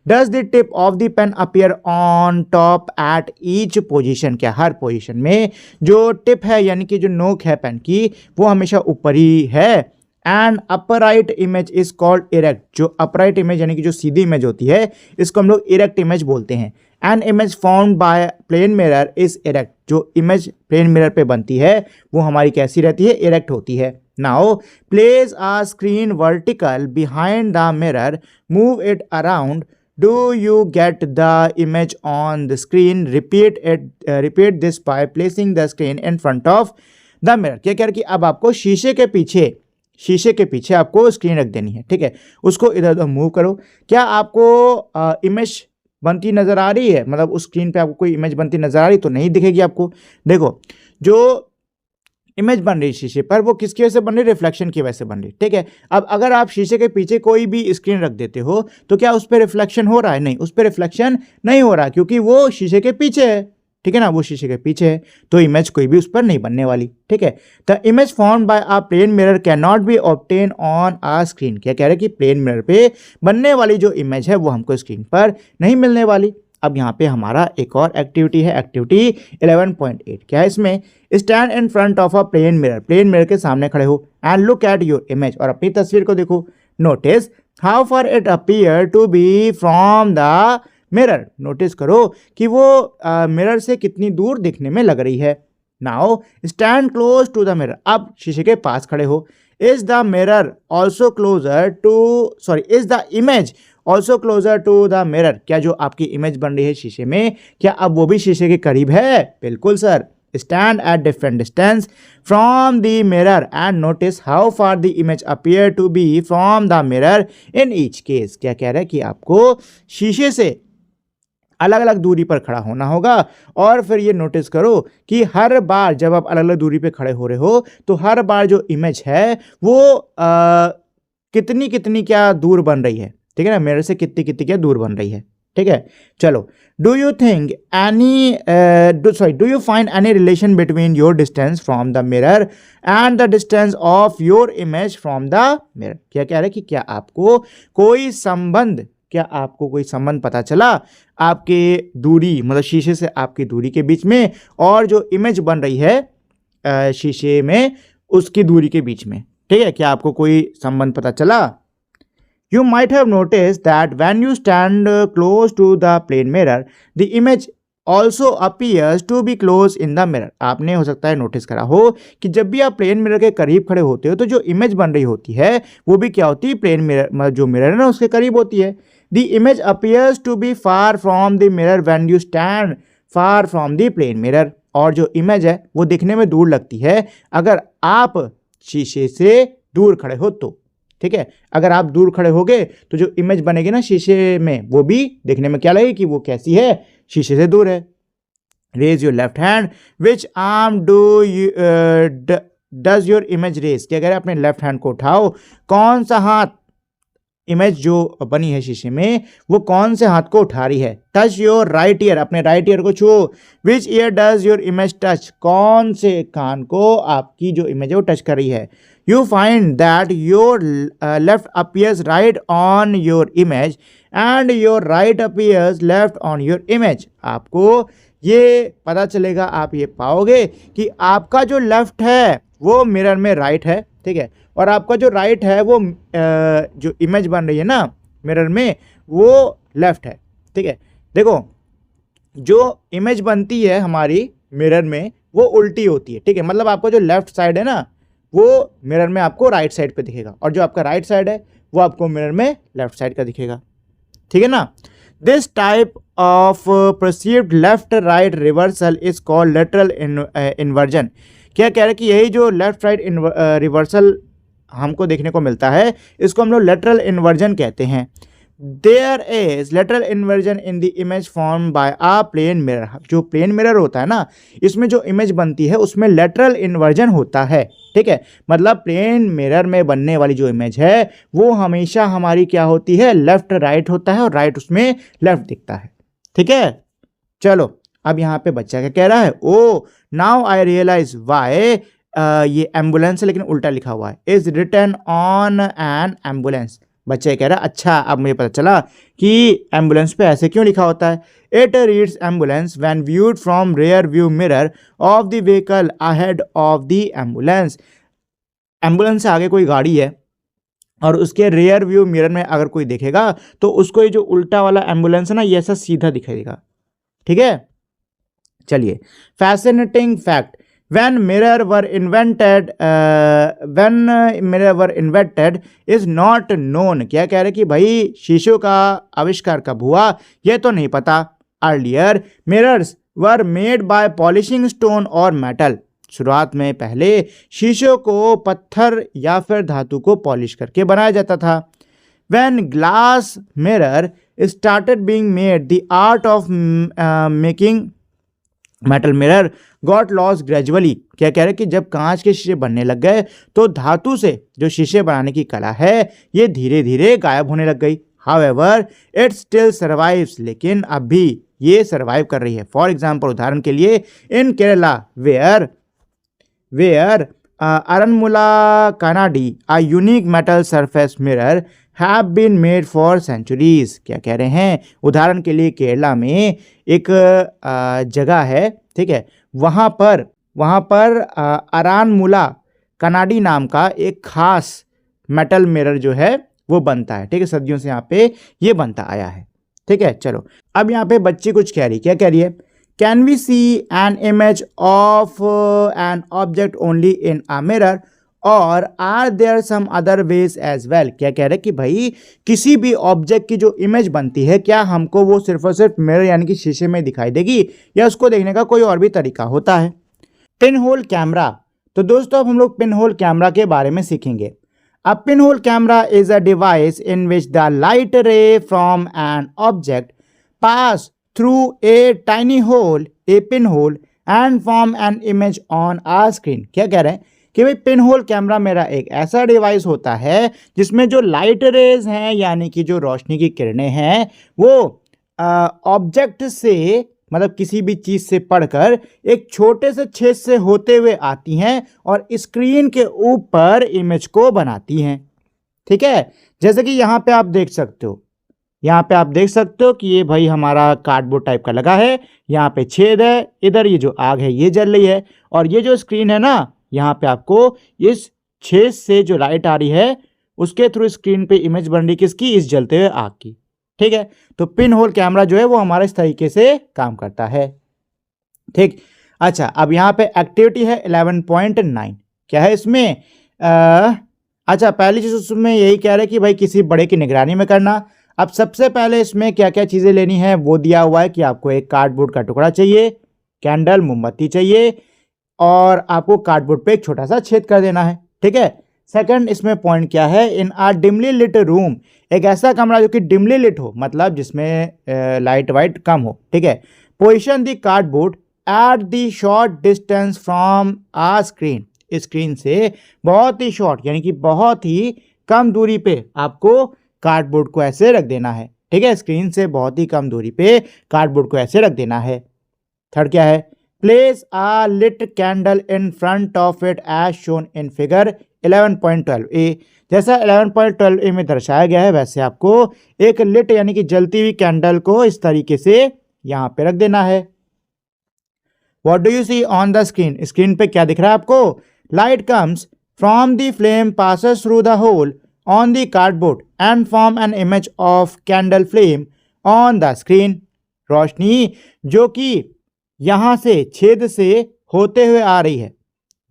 Does the tip of the pen appear on top at each position, क्या हर पोजीशन में जो टिप है यानी कि जो नोक है पेन की वो हमेशा ऊपर ही है। And upright image is called erect, जो अपराइट इमेज यानी कि जो सीधी इमेज होती है इसको हम लोग इरेक्ट इमेज बोलते हैं। An image found by plane mirror is erect, जो इमेज प्लेन मिरर पे बनती है वो हमारी कैसी रहती है, इरेक्ट होती है। Now place a screen vertical behind the mirror, move it around, do you get the image on the screen, repeat this by placing the screen in front of the mirror. क्या कह रहे कि अब आपको शीशे के पीछे आपको स्क्रीन रख देनी है, ठीक है। उसको इधर उधर मूव करो, क्या आपको इमेज बनती नजर आ रही है, मतलब उस स्क्रीन पे आपको कोई इमेज बनती नजर आ रही तो नहीं दिखेगी आपको। देखो जो इमेज बन रही शीशे पर वो किसकी वजह से बन रही, रिफ्लेक्शन की वजह से बन रही, ठीक है। अब अगर आप शीशे के पीछे कोई भी स्क्रीन रख देते हो तो क्या उस पर रिफ्लेक्शन हो रहा है, नहीं, उस पर रिफ्लेक्शन नहीं हो रहा क्योंकि वो शीशे के पीछे है, ठीक है ना, वो शीशे के पीछे है तो इमेज कोई भी उस पर नहीं बनने वाली, ठीक है। The image formed by a plane mirror can not be obtain on a screen. क्या कह रहे हैं कि प्लेन मिरर पे बनने वाली जो इमेज है वो हमको स्क्रीन पर नहीं मिलने वाली। अब यहाँ पे हमारा एक और एक्टिविटी है, एक्टिविटी 11.8। क्या है इसमें, stand in front of a plane mirror के सामने खड़े हो and look at your image, और अपनी तस्वीर को देखो। Notice how far it appear to be from the mirror, notice करो कि वो मिरर से कितनी दूर दिखने में लग रही है। Now stand close to the mirror, अब शीशे के पास खड़े हो। Is the mirror also closer to is the image also closer to the mirror, क्या जो आपकी इमेज बन रही है शीशे में क्या अब वो भी शीशे के करीब है, बिल्कुल sir. stand at different distance from the mirror and notice how far the image appear to be from the mirror in each case। क्या कह रहा है कि आपको शीशे से अलग अलग दूरी पर खड़ा होना होगा और फिर ये नोटिस करो कि हर बार जब आप अलग अलग दूरी पे खड़े हो रहे हो तो हर बार जो इमेज है वो कितनी कितनी क्या दूर बन रही है, ठीक है ना, मिरर से कितनी कितनी क्या दूर बन रही है, ठीक है। चलो do you find any relation between your distance from the mirror and the distance of your image from the mirror. क्या कह रहे हैं कि क्या आपको कोई संबंध पता चला आपके दूरी, मतलब शीशे से आपकी दूरी के बीच में और जो इमेज बन रही है शीशे में उसकी दूरी के बीच में, ठीक है, क्या आपको कोई संबंध पता चला? You might have noticed that when you stand close to the plane mirror, the image also appears to be close in the mirror. आपने हो सकता है नोटिस करा हो कि जब भी आप प्लेन मिरर के करीब खड़े होते हो तो जो इमेज बन रही होती है वो भी क्या होती है, प्लेन मिरर जो मिरर है ना उसके करीब होती है. The image appears to be far from the mirror when you stand far from the plane mirror. और जो इमेज है वो दिखने में दूर लगती है अगर आप शीशे से दूर खड़े हो तो. ठीक है, अगर आप दूर खड़े होगे तो जो इमेज बनेगी ना शीशे में वो भी देखने में क्या लगेगी कि वो कैसी है, शीशे से दूर है. Raise your left hand. Which arm does your image raise. क्या कह रहे हैं, अपने लेफ्ट हैंड को उठाओ. कौन सा हाथ इमेज जो बनी है शीशे में वो कौन से हाथ को उठा रही है. Touch your right ear. अपने राइट ईयर को छुओ. Which ear does your image touch. कौन से कान को आपकी जो इमेज है वो टच कर रही है. You find that your left appears right on your image and your right appears left on your image. आपको ये पता चलेगा, आप ये पाओगे कि आपका जो लेफ्ट है वो मिरर में राइट है. ठीक है, और आपका जो राइट है वो जो इमेज बन रही है ना मिरर में वो लेफ्ट है. ठीक है, देखो जो इमेज बनती है हमारी मिरर में वो उल्टी होती है. ठीक है, मतलब आपका जो लेफ्ट साइड है ना वो मिरर में आपको राइट साइड पे दिखेगा और जो आपका राइट साइड है वो आपको मिरर में लेफ्ट साइड का दिखेगा. ठीक है ना. This type of perceived left right reversal is called lateral inversion. क्या कह रहे हैं कि यही जो लेफ्ट राइट रिवर्सल हमको देखने को मिलता है इसको हम लोग लेटरल इन्वर्जन कहते हैं. There is lateral inversion in the image form by a plane mirror. जो प्लेन मिरर होता है ना इसमें जो इमेज बनती है उसमें लेटरल इन्वर्जन होता है. ठीक है, मतलब प्लेन मिरर में बनने वाली जो इमेज है वो हमेशा हमारी क्या होती है, लेफ्ट राइट होता है और राइट उसमें लेफ्ट दिखता है. ठीक है, चलो अब यहाँ पे बच्चा क्या कह रहा है. Oh now I realize why. ये एम्बुलेंस है लेकिन उल्टा लिखा हुआ है. Is written on an ambulance. बच्चा कह रहा है अच्छा अब मुझे पता चला कि एम्बुलेंस पे ऐसे क्यों लिखा होता है. It reads ambulance when viewed from rear view mirror of the vehicle ahead of the ambulance. Ambulance से आगे कोई गाड़ी है और उसके रेयर व्यू मिरर में अगर कोई देखेगा तो उसको ये जो उल्टा वाला एम्बुलेंस है ना ये ऐसा सीधा दिखाई देगा. ठीक है, चलिए. Fascinating fact. When mirror were invented is not known. क्या कह रहे कि भाई शीशों का आविष्कार कब हुआ ये तो नहीं पता. Earlier mirrors were made by polishing stone or metal. शुरुआत में पहले शीशों को पत्थर या फिर धातु को पॉलिश करके बनाया जाता था. When glass mirror started being made, the art of making metal mirror got loss gradually. क्या कह रहे हैं कि जब कांच के शीशे बनने लग गए तो धातु से जो शीशे बनाने की कला है ये धीरे धीरे गायब होने लग गई. However it still survives. लेकिन अब भी ये सर्वाइव कर रही है. फॉर एग्जाम्पल, उदाहरण के लिए, in Kerala where Aranmula Kannadi a unique metal surface mirror have been made for centuries. क्या कह रहे हैं, उदाहरण के लिए केरला में एक जगह है. ठीक है, वहाँ पर अरानमुला कनाडी नाम का एक खास मेटल मिरर जो है वो बनता है. ठीक है, सदियों से यहाँ पे ये बनता आया है. ठीक है, चलो अब यहाँ पे बच्ची कुछ कह रही. क्या कह रही है. Can we see an image of an object only in a mirror और are there some other ways as well. क्या कह रहे हैं कि भाई किसी भी ऑब्जेक्ट की जो इमेज बनती है क्या हमको वो सिर्फ और सिर्फ मिरर यानी कि शीशे में दिखाई देगी या उसको देखने का कोई और भी तरीका होता है. Pin hole camera. तो दोस्तों अब हम लोग पिन होल कैमरा के बारे में सीखेंगे. A pin hole camera is a device in which the light ray from an object pass through a tiny hole, a pin hole, and form an image on a screen. क्या कह रहे हैं कि भाई पिन होल कैमरा मेरा एक ऐसा डिवाइस होता है जिसमें जो लाइट रेज हैं यानी कि जो रोशनी की किरणें हैं वो ऑब्जेक्ट से मतलब किसी भी चीज़ से पढ़कर एक छोटे से छेद से होते हुए आती हैं और स्क्रीन के ऊपर इमेज को बनाती हैं. ठीक है, जैसे कि यहाँ पे आप देख सकते हो, यहाँ पे आप देख सकते हो कि ये भाई हमारा कार्डबोर्ड टाइप का लगा है. यहाँ पे छेद है, इधर ये जो आग है ये जल रही है और ये जो स्क्रीन है ना यहाँ पे आपको इस छेद से जो लाइट आ रही है उसके थ्रू स्क्रीन पे इमेज बन रही किसकी, इस जलते हुए आग की। ठीक है, तो पिन होल कैमरा जो है वो हमारा इस तरीके से काम करता है। ठीक, अच्छा अब यहाँ पे एक्टिविटी है 11.9। क्या है इसमें? अच्छा पहली चीज उसमें यही कह रहे हैं कि भाई किसी बड़े की निगरानी में करना। अब सबसे पहले इसमें क्या क्या चीजें लेनी है वो दिया हुआ है कि आपको एक कार्डबोर्ड का टुकड़ा चाहिए, कैंडल मोमबत्ती चाहिए, और आपको कार्डबोर्ड पे एक छोटा सा छेद कर देना है। ठीक है, सेकंड इसमें पॉइंट क्या है, इन आ डिमली लिट रूम, एक ऐसा कमरा जो कि डिमली लिट हो, मतलब जिसमें लाइट वाइट कम हो। ठीक है, position the cardboard at the short distance from a screen, screen से बहुत ही शॉर्ट यानी कि बहुत ही कम दूरी पे आपको कार्डबोर्ड को ऐसे रख देना है। ठीक है, स्क्रीन से बहुत ही कम दूरी पे कार्डबोर्ड को ऐसे रख देना है। थर्ड क्या है, place a lit candle in front of it as shown in figure 11.12 A, जैसा 11.12 ए में दर्शाया गया है वैसे आपको एक लिट यानी कि जलती हुई कैंडल को इस तरीके से यहां पे रख देना है। What do you see on the screen, screen पे क्या दिख रहा है आपको, light comes from the flame passes through the hole on the cardboard and form an image of candle flame on the screen, रोशनी जो कि यहां से छेद से होते हुए आ रही है,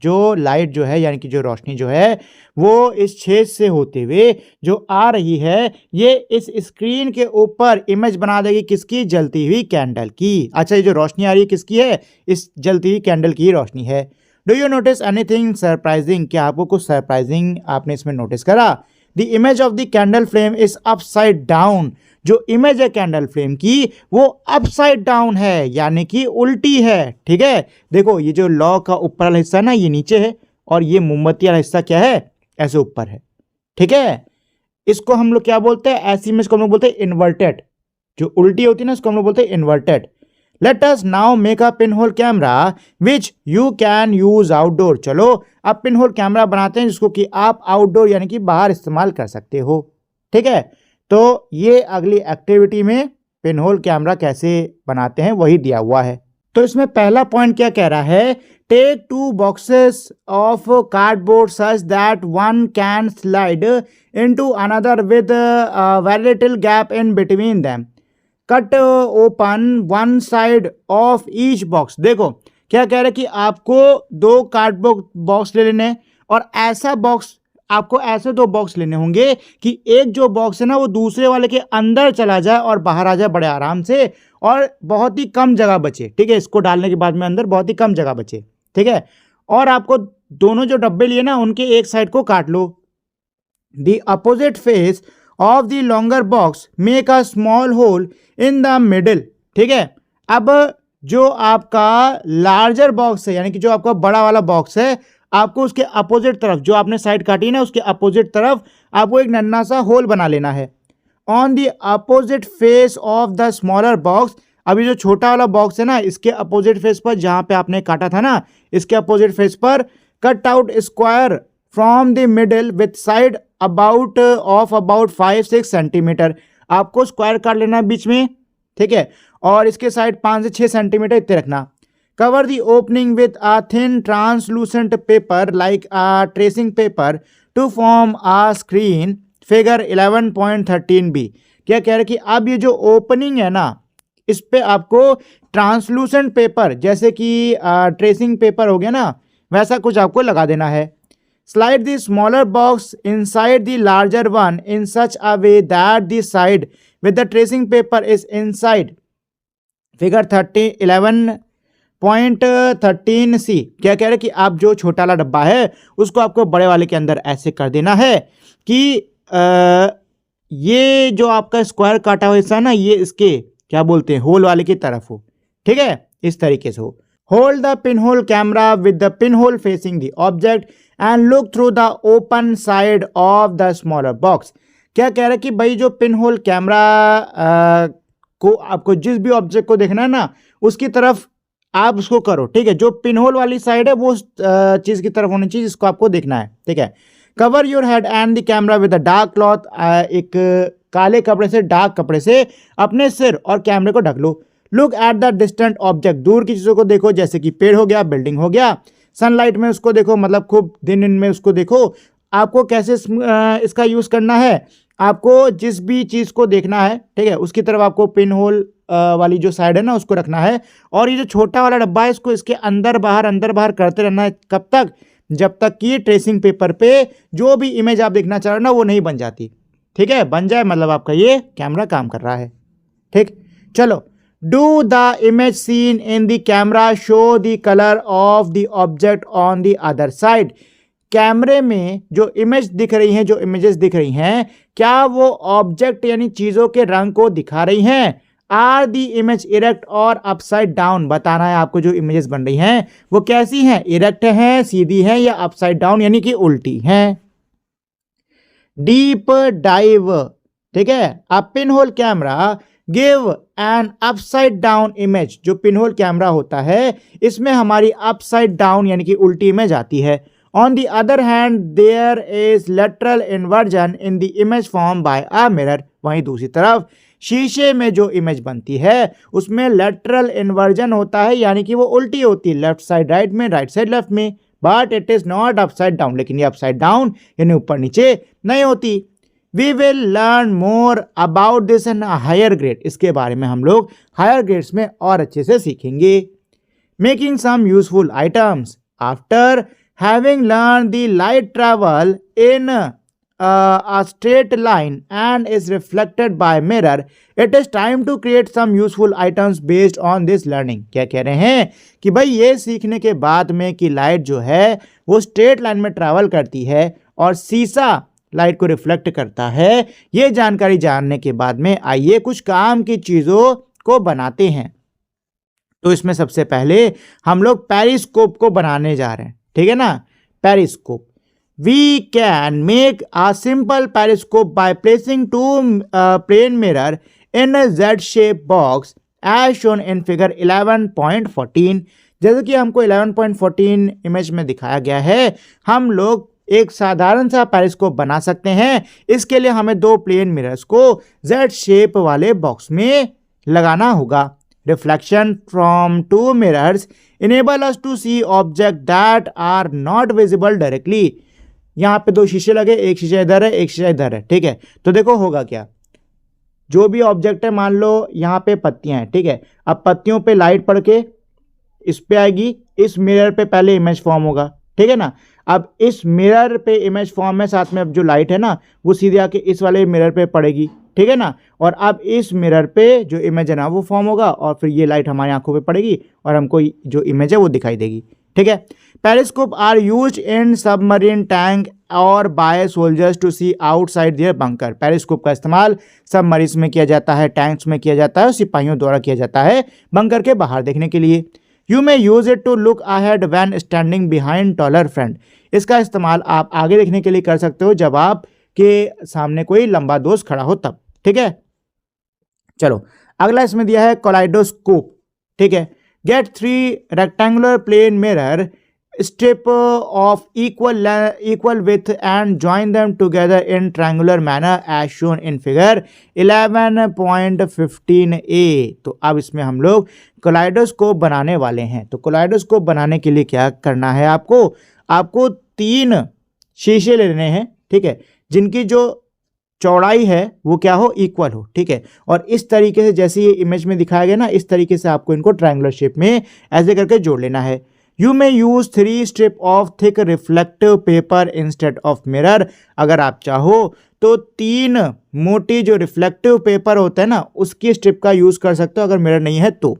जो लाइट जो है यानी कि जो रोशनी जो है वो इस छेद से होते हुए जो आ रही है ये इस स्क्रीन के ऊपर इमेज बना देगी किसकी, जलती हुई कैंडल की। अच्छा ये जो रोशनी आ रही है किसकी है, इस जलती हुई कैंडल की रोशनी है। Do you notice anything surprising, क्या आपको कुछ सरप्राइजिंग आपने इसमें नोटिस करा? The image of the candle flame is upside down, जो इमेज है कैंडल फ्लेम की वो अपसाइड डाउन है यानी कि उल्टी है। ठीक है, देखो ये जो लौ का ऊपर वाला हिस्सा ना ये नीचे है और ये मोमबत्ती वाला हिस्सा क्या है, ऐसे ऊपर है। ठीक है, इसको हम लोग क्या बोलते हैं, ऐसी इमेज को हम लोग बोलते हैं इन्वर्टेड, जो उल्टी होती है ना उसको हम लोग बोलते हैं inverted. Let us now make a pin hole camera which you can use outdoor, चलो अब पिन होल कैमरा बनाते हैं जिसको कि आप आउटडोर यानी कि बाहर इस्तेमाल कर सकते हो। ठीक है, तो ये अगली एक्टिविटी में पिन होल कैमरा कैसे बनाते हैं वही दिया हुआ है। तो इसमें पहला पॉइंट क्या कह रहा है, take 2 boxes of cardboard such that one can slide into another with very little gap in between them, cut open one side of each box. देखो क्या कह रहे हैं कि आपको 2 कार्डबोर्ड बॉक्स ले लेने और ऐसा बॉक्स आपको ऐसे 2 बॉक्स लेने होंगे कि एक जो बॉक्स है ना वो दूसरे वाले के अंदर चला जाए और बाहर आ जाए बड़े आराम से और बहुत ही कम जगह बचे। ठीक है, इसको डालने के बाद में अंदर बहुत ही कम जगह बचे। ठीक है, और आपको दोनों जो डब्बे लिए ना उनके एक साइड को काट लो। The opposite face of the longer box make a small hole in the middle. ठीक है, अब जो आपका लार्जर बॉक्स है यानी कि जो आपका बड़ा वाला बॉक्स है आपको उसके अपोजिट तरफ जो आपने साइड काटी ना उसके अपोजिट तरफ आपको एक नन्हा सा होल बना लेना है। On the opposite face of the smaller box, अभी जो छोटा वाला बॉक्स है ना इसके अपोजिट फेस पर जहां पे आपने काटा था ना इसके अपोजिट फेस पर cut out square from the middle with side about of about 5-6 centimetre, आपको स्क्वायर काट लेना बीच में। ठीक है, और इसके साइड 5 से 6 सेंटीमीटर इतने रखना। Cover the opening with a thin translucent paper like a tracing paper to form a screen, figure 11.13b। क्या कह रहे कि अब ये जो ओपनिंग है ना इस पे आपको ट्रांसलूसेंट पेपर जैसे कि ट्रेसिंग पेपर हो गया ना वैसा कुछ आपको लगा देना है। Slide the smaller box inside the larger one in such a way that the side with the tracing paper is inside, figure 11.13c। क्या कह रहे कि आप जो छोटा वाला डब्बा है उसको आपको बड़े वाले के अंदर ऐसे कर देना है कि ये जो आपका स्क्वायर काटा हुआ हिस्सा ना ये इसके क्या बोलते हैं होल वाले की तरफ हो। ठीक है, इस तरीके से हो। Hold the pin hole camera with the pin hole facing the object and look through the open side of the smaller box. क्या कह रहे कि भाई जो पिन होल कैमरा को आपको जिस भी ऑब्जेक्ट को देखना है ना उसकी तरफ आप उसको करो। ठीक है, जो पिन होल वाली साइड है वो चीज की तरफ होनी चाहिए जिसको आपको देखना है। ठीक है, cover your head and the camera with a dark cloth, एक काले कपड़े से डार्क कपड़े से अपने सिर और कैमरे को ढक लो। Look at the distant object, दूर की चीजों को देखो जैसे कि पेड़ हो गया बिल्डिंग हो गया। सनलाइट में उसको देखो, मतलब खूब दिन में उसको देखो। आपको कैसे इसका यूज़ करना है, आपको जिस भी चीज़ को देखना है, ठीक है, उसकी तरफ आपको पिन होल वाली जो साइड है ना उसको रखना है, और ये जो छोटा वाला डब्बा है इसको इसके अंदर बाहर करते रहना है। कब तक? जब तक कि ट्रेसिंग पेपर पे जो भी इमेज आप देखना चाह रहे हो ना वो नहीं बन जाती। ठीक है, बन जाए मतलब आपका ये कैमरा काम कर रहा है। ठीक, चलो। Do the image seen in the camera show the colour of the object on the other side. कैमरे में जो इमेज दिख रही हैं, जो इमेजेस दिख रही हैं, क्या वो ऑब्जेक्ट यानी चीजों के रंग को दिखा रही हैं? आर दी इमेज इरेक्ट और अपसाइड डाउन? बताना है आपको जो इमेजेस बन रही हैं वो कैसी हैं, इरेक्ट हैं, सीधी हैं, या अपसाइड डाउन यानी कि उल्टी हैं। डीप डाइव, ठीक है, a pin hole camera give an upside down image. जो पिन होल कैमरा होता है इसमें हमारी अपसाइड डाउन यानी कि उल्टी इमेज आती है। On the other hand, there is lateral inversion in the image formed by a mirror. वहीं दूसरी तरफ शीशे में जो इमेज बनती है उसमें lateral inversion होता है, यानी कि वो उल्टी होती है, लेफ्ट साइड राइट में, राइट साइड लेफ्ट में, but it is not upside down. लेकिन ये अपसाइड डाउन यानी ऊपर नीचे नहीं होती। We will learn more about this in higher grade. इसके बारे में हम लोग हायर ग्रेड्स में और अच्छे से सीखेंगे। Making some useful items. After having learned the light travel in a straight line and is reflected by mirror, it is time to create some useful items based on this learning. क्या कह रहे हैं कि भाई ये सीखने के बाद में कि लाइट जो है वो स्ट्रेट लाइन में ट्रैवल करती है और शीशा लाइट को रिफ्लेक्ट करता है, ये जानकारी जानने के बाद में आइए कुछ काम की चीज़ों को बनाते हैं। तो इसमें सबसे पहले हम लोग पेरिस्कोप को बनाने जा रहे हैं, ठीक है ना। Periscope, we can make a simple periscope by placing two plane mirror in a Z shape box as shown in figure 11.14। जैसे कि हमको 11.14 इमेज में दिखाया गया है, हम लोग एक साधारण सा पेरिस्कोप बना सकते हैं। इसके लिए हमें दो प्लेन मिरर्स को जेड शेप वाले बॉक्स में लगाना होगा। Reflection from two mirrors enable us to see objects that are not visible directly. यहाँ पे दो शीशे लगे, एक शीशा इधर है, एक शीशा इधर है, ठीक है। तो देखो होगा क्या, जो भी ऑब्जेक्ट है, मान लो यहाँ पे पत्तियां हैं, ठीक है। अब पत्तियों पे लाइट पड़ के इस पे आएगी, इस मिरर पे पहले इमेज फॉर्म होगा, ठीक है ना। अब इस मिरर पे इमेज फॉर्म में साथ में अब जो लाइट है ना वो सीधे आके इस वाले मिरर पे पड़ेगी, ठीक है ना। और अब इस मिरर पे जो इमेज है ना वो फॉर्म होगा और फिर ये लाइट हमारी आंखों पे पड़ेगी और हमको जो इमेज है वो दिखाई देगी, ठीक है। Periscope are used in submarine tank और by soldiers to see outside their bunker. Periscope का इस्तेमाल सबमरीन में किया जाता है, टैंक्स में किया जाता है और सिपाहियों द्वारा किया जाता है बंकर के बाहर देखने के लिए। You may use it to look ahead when standing behind taller friend. इसका इस्तेमाल आप आगे देखने के लिए कर सकते हो जब आप के सामने कोई लंबा दोस्त खड़ा हो तब, ठीक है। चलो अगला इसमें दिया है कोलाइडोस्कोप, ठीक है। Get 3 rectangular plane mirror strip of equal width and join them together in triangular manner as shown in figure 11.15a। तो अब इसमें हम लोग कोलाइडोस्कोप बनाने वाले हैं। तो कोलाइडोस्कोप बनाने के लिए क्या करना है, आपको 3 शीशे लेने हैं, ठीक है, जिनकी जो चौड़ाई है वो क्या हो, इक्वल हो, ठीक है। और इस तरीके से जैसे ये इमेज में दिखाया गया ना, इस तरीके से आपको इनको ट्रायंगुलर शेप में ऐसे करके जोड़ लेना है। You may use 3 strip of thick reflective paper instead of mirror. अगर आप चाहो तो 3 मोटी जो रिफ्लेक्टिव पेपर होता है ना उसकी स्ट्रिप का यूज कर सकते हो अगर मिरर नहीं है तो।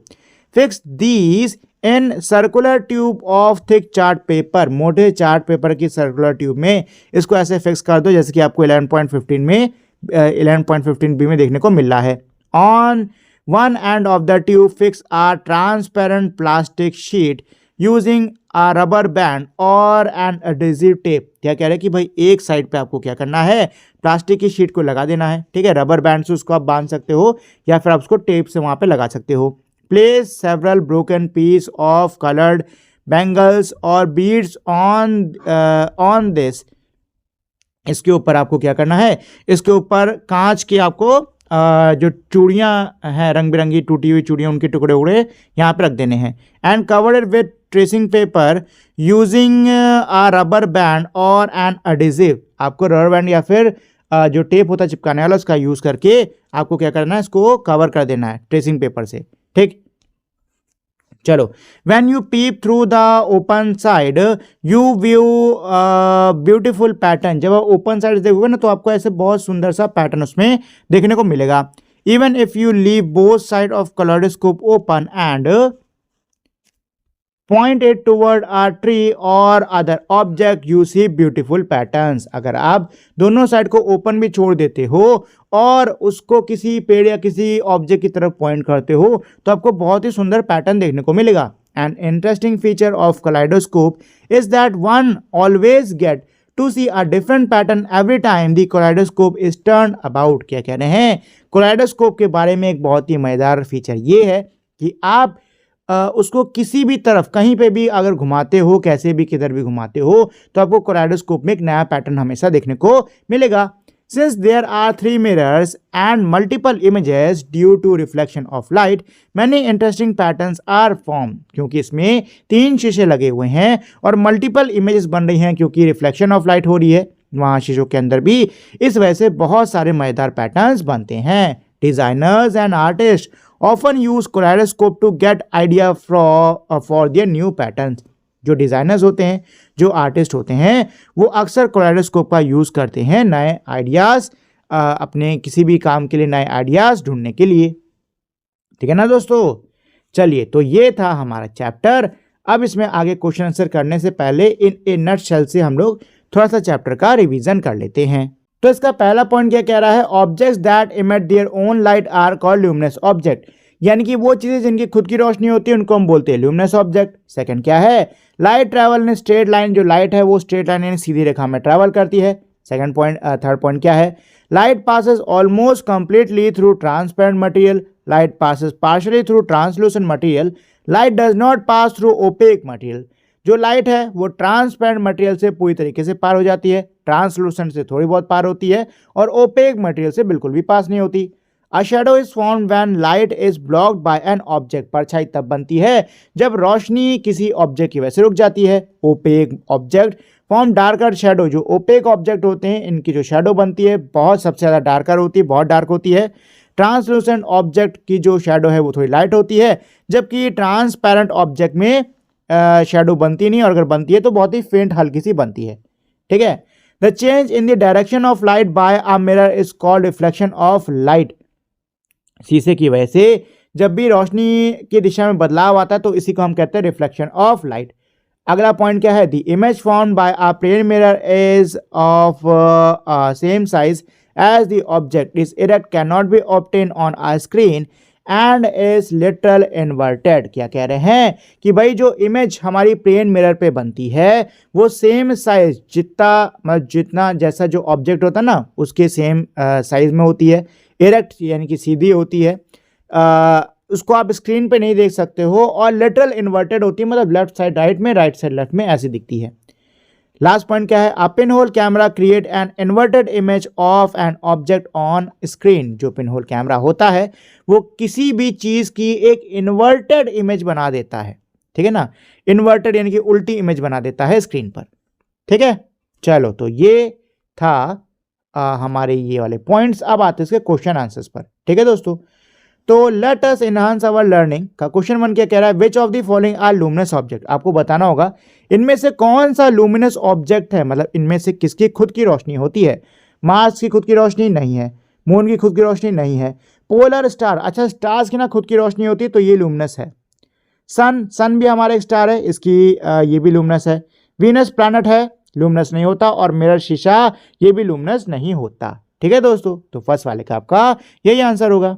Fix these in circular tube of thick chart paper. मोटे चार्ट पेपर की सर्कुलर ट्यूब में इसको ऐसे फिक्स कर दो जैसे कि आपको 11.15 में 11.15b में देखने को मिल रहा है। On one end of the tube fix a transparent plastic sheet using a rubber band और एन एडहेसिव टेप। क्या कह रहे हैं कि भाई एक साइड पे आपको क्या करना है, प्लास्टिक की शीट को लगा देना है, ठीक है। रबर बैंड से उसको आप बांध सकते हो या फिर आप उसको टेप से वहां पे लगा सकते हो। Place several broken piece of coloured bangles और बीड्स ऑन दिस। इसके ऊपर आपको क्या करना है, इसके ऊपर कांच की आपको जो चूड़ियाँ हैं, रंग बिरंगी टूटी हुई चूड़ियाँ, उनके टुकड़े उड़े यहाँ पे रख देने हैं। And covered with tracing paper using a rubber band और एन एडिसिव। आपको रबर बैंड या फिर जो टेप होता है चिपकाने वाला उसका यूज करके आपको क्या करना है, इसको कवर कर देना है ट्रेसिंग पेपर से। ठीक, चलो। When you pep through the open side you view beautiful pattern. जब आप ओपन साइड देखोगे ना तो आपको ऐसे बहुत सुंदर सा पैटर्न उसमें देखने को मिलेगा। Even if you leave both side of kaleidoscope open and point it toward a tree और other object you see beautiful patterns. अगर आप दोनों साइड को ओपन भी छोड़ देते हो और उसको किसी पेड़ या किसी ऑब्जेक्ट की तरफ पॉइंट करते हो तो आपको बहुत ही सुंदर पैटर्न देखने को मिलेगा। An interesting feature of kaleidoscope is that one always get to see a different pattern every time the kaleidoscope is turn about. क्या कह रहे हैं, कलाइडोस्कोप के बारे में एक बहुत ही मजेदार फीचर ये है कि आप उसको किसी भी तरफ कहीं पे भी अगर घुमाते हो, कैसे भी किधर भी घुमाते हो तो आपको कलाइडोस्कोप में एक नया पैटर्न हमेशा देखने को मिलेगा। Since there are 3 mirrors and multiple images due to reflection of light many interesting patterns are form. क्योंकि इसमें 3 शीशे लगे हुए हैं और मल्टीपल इमेजेस बन रही हैं क्योंकि रिफ्लेक्शन ऑफ लाइट हो रही है वहां शीशों के अंदर भी, इस वजह से बहुत सारे मजेदार पैटर्न्स बनते हैं। Designers and artist often use kaleidoscope to get idea for their new patterns। जो डिजाइनर्स होते हैं, जो आर्टिस्ट होते हैं, वो अक्सर कलेइडोस्कोप का यूज करते हैं नए आइडियाज, अपने किसी भी काम के लिए नए आइडियाज ढूंढने के लिए। ठीक है ना दोस्तों, चलिए तो ये था हमारा चैप्टर। अब इसमें आगे क्वेश्चन आंसर करने से पहले इन ए नटशेल से हम लोग थोड़ा सा चैप्टर का रिवीजन कर लेते हैं। तो इसका पहला पॉइंट क्या कह रहा है, objects that emit their own light are called luminous object. यानी कि वो चीजें जिनकी खुद की रोशनी होती है उनको हम बोलते हैं ल्यूमिनस ऑब्जेक्ट। सेकंड क्या है, light travel in straight line. जो लाइट है वो स्ट्रेट लाइन यानी सीधी रेखा में ट्रैवल करती है। सेकंड पॉइंट, थर्ड पॉइंट क्या है, light passes almost completely through transparent material. Light passes partially through translucent material. Light does not pass through opaque material. जो लाइट है वो ट्रांसपेरेंट मटेरियल से पूरी तरीके से पार हो जाती है, ट्रांसलूसेंट से थोड़ी बहुत पार होती है और ओपेक मटेरियल से बिल्कुल भी पास नहीं होती। A shadow is formed when light is blocked by an object। परछाई तब बनती है जब रोशनी किसी ऑब्जेक्ट की वजह से रुक जाती है। Opaque object form darker shadow. जो ओपेक ऑब्जेक्ट होते हैं इनकी जो शेडो बनती है बहुत सबसे ज़्यादा डार्कर होती है, बहुत डार्क होती है। ट्रांसलूसेंट ऑब्जेक्ट की जो शेडो है वो थोड़ी लाइट होती है, जबकि ट्रांसपेरेंट ऑब्जेक्ट में शेडो बनती नहीं और अगर बनती है तो बहुत ही फेंट हल्की सी बनती है। ठीक है, the change in the direction of light by a mirror is called reflection of light. शीशे की वजह से जब भी रोशनी की दिशा में बदलाव आता है तो इसी को हम कहते हैं रिफ्लेक्शन ऑफ लाइट। अगला पॉइंट क्या है, the image formed by a plane mirror is of same size as the object is erect can not be obtain on a screen and is lateral inverted. क्या कह रहे हैं कि भाई जो इमेज हमारी प्लेन मिरर पे बनती है वो सेम साइज जितना जैसा जो ऑब्जेक्ट होता है ना उसके सेम साइज में होती है। इरेक्ट यानी कि सीधी होती है, उसको आप स्क्रीन पे नहीं देख सकते हो, और लिटरल इन्वर्टेड होती है, मतलब लेफ्ट साइड राइट में, राइट साइड लेफ्ट में ऐसी दिखती है। लास्ट पॉइंट क्या है, a pin hole camera create an inverted image of an object on screen. जो पिन होल कैमरा होता है वो किसी भी चीज की एक इन्वर्टेड इमेज बना देता है। ठीक है ना, इन्वर्टेड यानी कि उल्टी इमेज बना देता है स्क्रीन पर। ठीक है, चलो तो ये था हमारे ये वाले पॉइंट्स। अब आते हैं इसके क्वेश्चन आंसर्स पर। ठीक है दोस्तों, तो let us enhance our learning का क्वेश्चन 1 क्या कह रहा है, which of the following are luminous object. आपको बताना होगा इनमें से कौन सा लुमिनस ऑब्जेक्ट है, मतलब इनमें से किसकी खुद की रोशनी होती है। मार्स की खुद की रोशनी नहीं है, मून की खुद की रोशनी नहीं है, पोलर स्टार, अच्छा स्टार्स की ना खुद की रोशनी होती है तो ये लुमिनस है। सन भी हमारा एक स्टार है, इसकी ये भी लुमिनस है। वीनस प्लैनेट है, लुमिनस नहीं होता, और मिरर शीशा ये भी लुमिनस नहीं होता। ठीक है दोस्तों, तो फर्स्ट वाले का आपका यही आंसर होगा।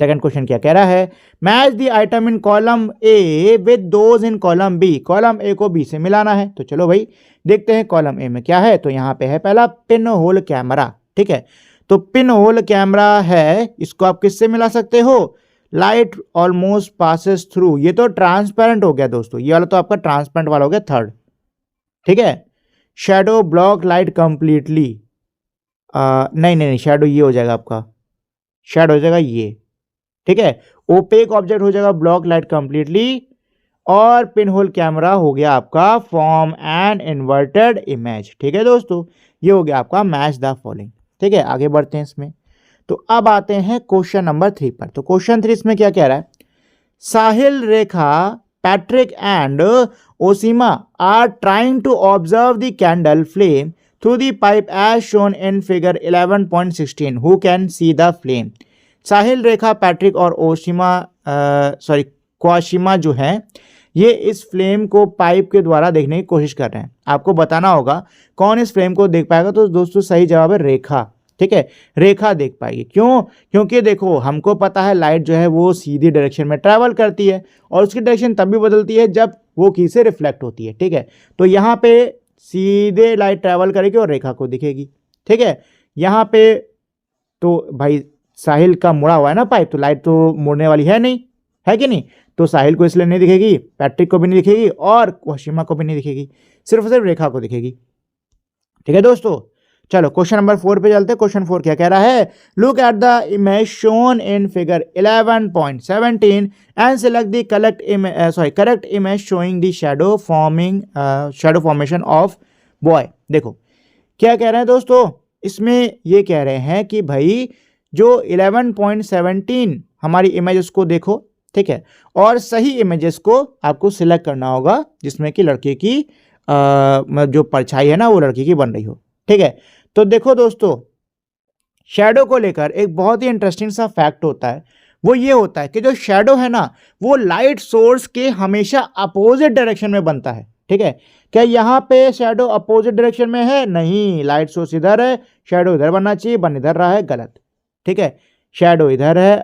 सेकंड क्वेश्चन क्या कह रहा है, match the item in column A with those in column B. Column A को बी से मिलाना है, तो चलो भाई देखते हैं कॉलम ए में क्या है। तो यहाँ पे है पहला पिन होल कैमरा। ठीक है, तो पिन होल कैमरा है, इसको आप किससे मिला सकते हो, लाइट ऑलमोस्ट पासेस थ्रू। ये तो ट्रांसपेरेंट हो गया दोस्तों, ये वाला तो आपका ट्रांसपेरेंट वाला हो गया थर्ड। ठीक है, शैडो ब्लॉक लाइट कंप्लीटली, नहीं, शैडो ये हो जाएगा आपका, शैडो हो जाएगा ये। ठीक है, ओपेक ऑब्जेक्ट हो जाएगा ब्लॉक लाइट कंप्लीटली, और पिन होल कैमरा हो गया आपका फॉर्म एन इन्वर्टेड इमेज। ठीक है दोस्तों, ये हो गया आपका मैच द फॉलोइंग। ठीक है, आगे बढ़ते हैं इसमें। तो अब आते हैं क्वेश्चन नंबर 3 पर। तो क्वेश्चन 3 इसमें क्या कह रहा है, Sahil, Rekha, Patrick and Oshima are trying to observe the candle flame through the pipe as shown in figure 11.16। Who can see the flame. Sahil, Rekha, Patrick और क्वाशिमा जो है ये इस फ्लेम को पाइप के द्वारा देखने की कोशिश कर रहे हैं। आपको बताना होगा कौन इस फ्लेम को देख पाएगा। तो दोस्तों सही जवाब है रेखा। ठीक है, रेखा देख पाएगी। क्यों? क्योंकि देखो हमको पता है लाइट जो है वो सीधी डायरेक्शन में ट्रैवल करती है और उसकी डायरेक्शन तब भी बदलती है जब वो किसी रिफ्लेक्ट होती है। ठीक है, तो यहाँ पे सीधे लाइट ट्रैवल करेगी और रेखा को दिखेगी। ठीक है, यहाँ पे तो भाई साहिल का मुड़ा हुआ है ना पाइप, तो लाइट तो मुड़ने वाली है नहीं, है कि नहीं? तो साहिल को इसलिए नहीं दिखेगी, पैट्रिक को भी नहीं दिखेगी और क्वाशिमा को भी नहीं दिखेगी, सिर्फ रेखा को दिखेगी। ठीक है दोस्तों, चलो क्वेश्चन नंबर 4 पे चलते हैं। क्वेश्चन 4 क्या कह रहा है, look at the image shown in figure 11.17 and select the correct image showing the shadow formation of boy. देखो क्या कह रहे हैं दोस्तों, इसमें ये कह रहे हैं कि भाई जो 11.17 हमारी इमेज को देखो। ठीक है, और सही इमेजेस को आपको सिलेक्ट करना होगा जिसमें कि लड़के की जो परछाई है ना वो लड़की की बन रही हो। ठीक है, तो देखो दोस्तों शैडो को लेकर एक बहुत ही इंटरेस्टिंग सा फैक्ट होता है। वो ये होता है कि जो शैडो है ना वो लाइट सोर्स के हमेशा अपोजिट डायरेक्शन में बनता है। ठीक है, क्या यहाँ पे शैडो अपोजिट डायरेक्शन में है? नहीं, लाइट सोर्स इधर है, शैडो इधर बनना चाहिए, बन इधर रहा है, गलत। ठीक है, शैडो इधर है,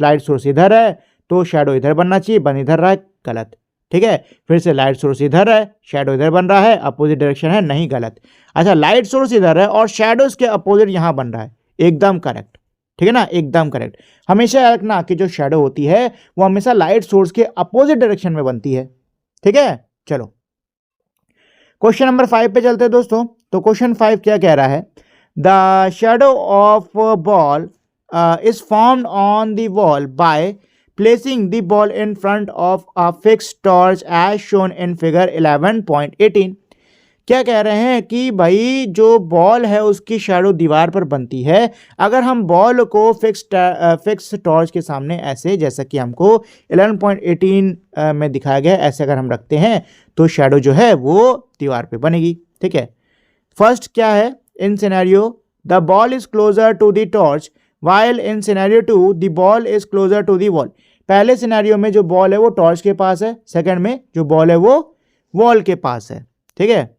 लाइट सोर्स इधर है तो शैडो इधर बनना चाहिए, बन इधर रहा है, गलत। ठीक है, फिर से लाइट सोर्स इधर है, शैडो इधर बन रहा है, अपोजिट डायरेक्शन है, नहीं, गलत। अच्छा, लाइट सोर्स इधर है और शैडोज के अपोजिट यहां बन रहा है, एकदम करेक्ट। ठीक है ना, एकदम करेक्ट। हमेशा याद रखना कि जो शैडो होती है वो हमेशा लाइट सोर्स के अपोजिट डायरेक्शन में बनती है। ठीक है, चलो क्वेश्चन नंबर 5 पे चलते हैं दोस्तों। तो क्वेश्चन 5 क्या कह रहा है, the shadow of ball is formed on the wall bye placing the ball in front of a fixed torch as shown in figure 11.18। क्या कह रहे हैं कि भाई जो बॉल है उसकी शैडो दीवार पर बनती है अगर हम बॉल को फिक्स टॉर्च के सामने ऐसे, जैसा कि हमको 11.18 में दिखाया गया है, ऐसे अगर हम रखते हैं तो शैडो जो है वो दीवार पे बनेगी। ठीक है, फर्स्ट क्या है, in scenario the ball is closer to the torch while in scenario 2 the ball is closer to the wall। पहले सिनेरियो में जो बॉल है वो टॉर्च के पास है, सेकंड में जो बॉल है वो वॉल के पास है। ठीक है,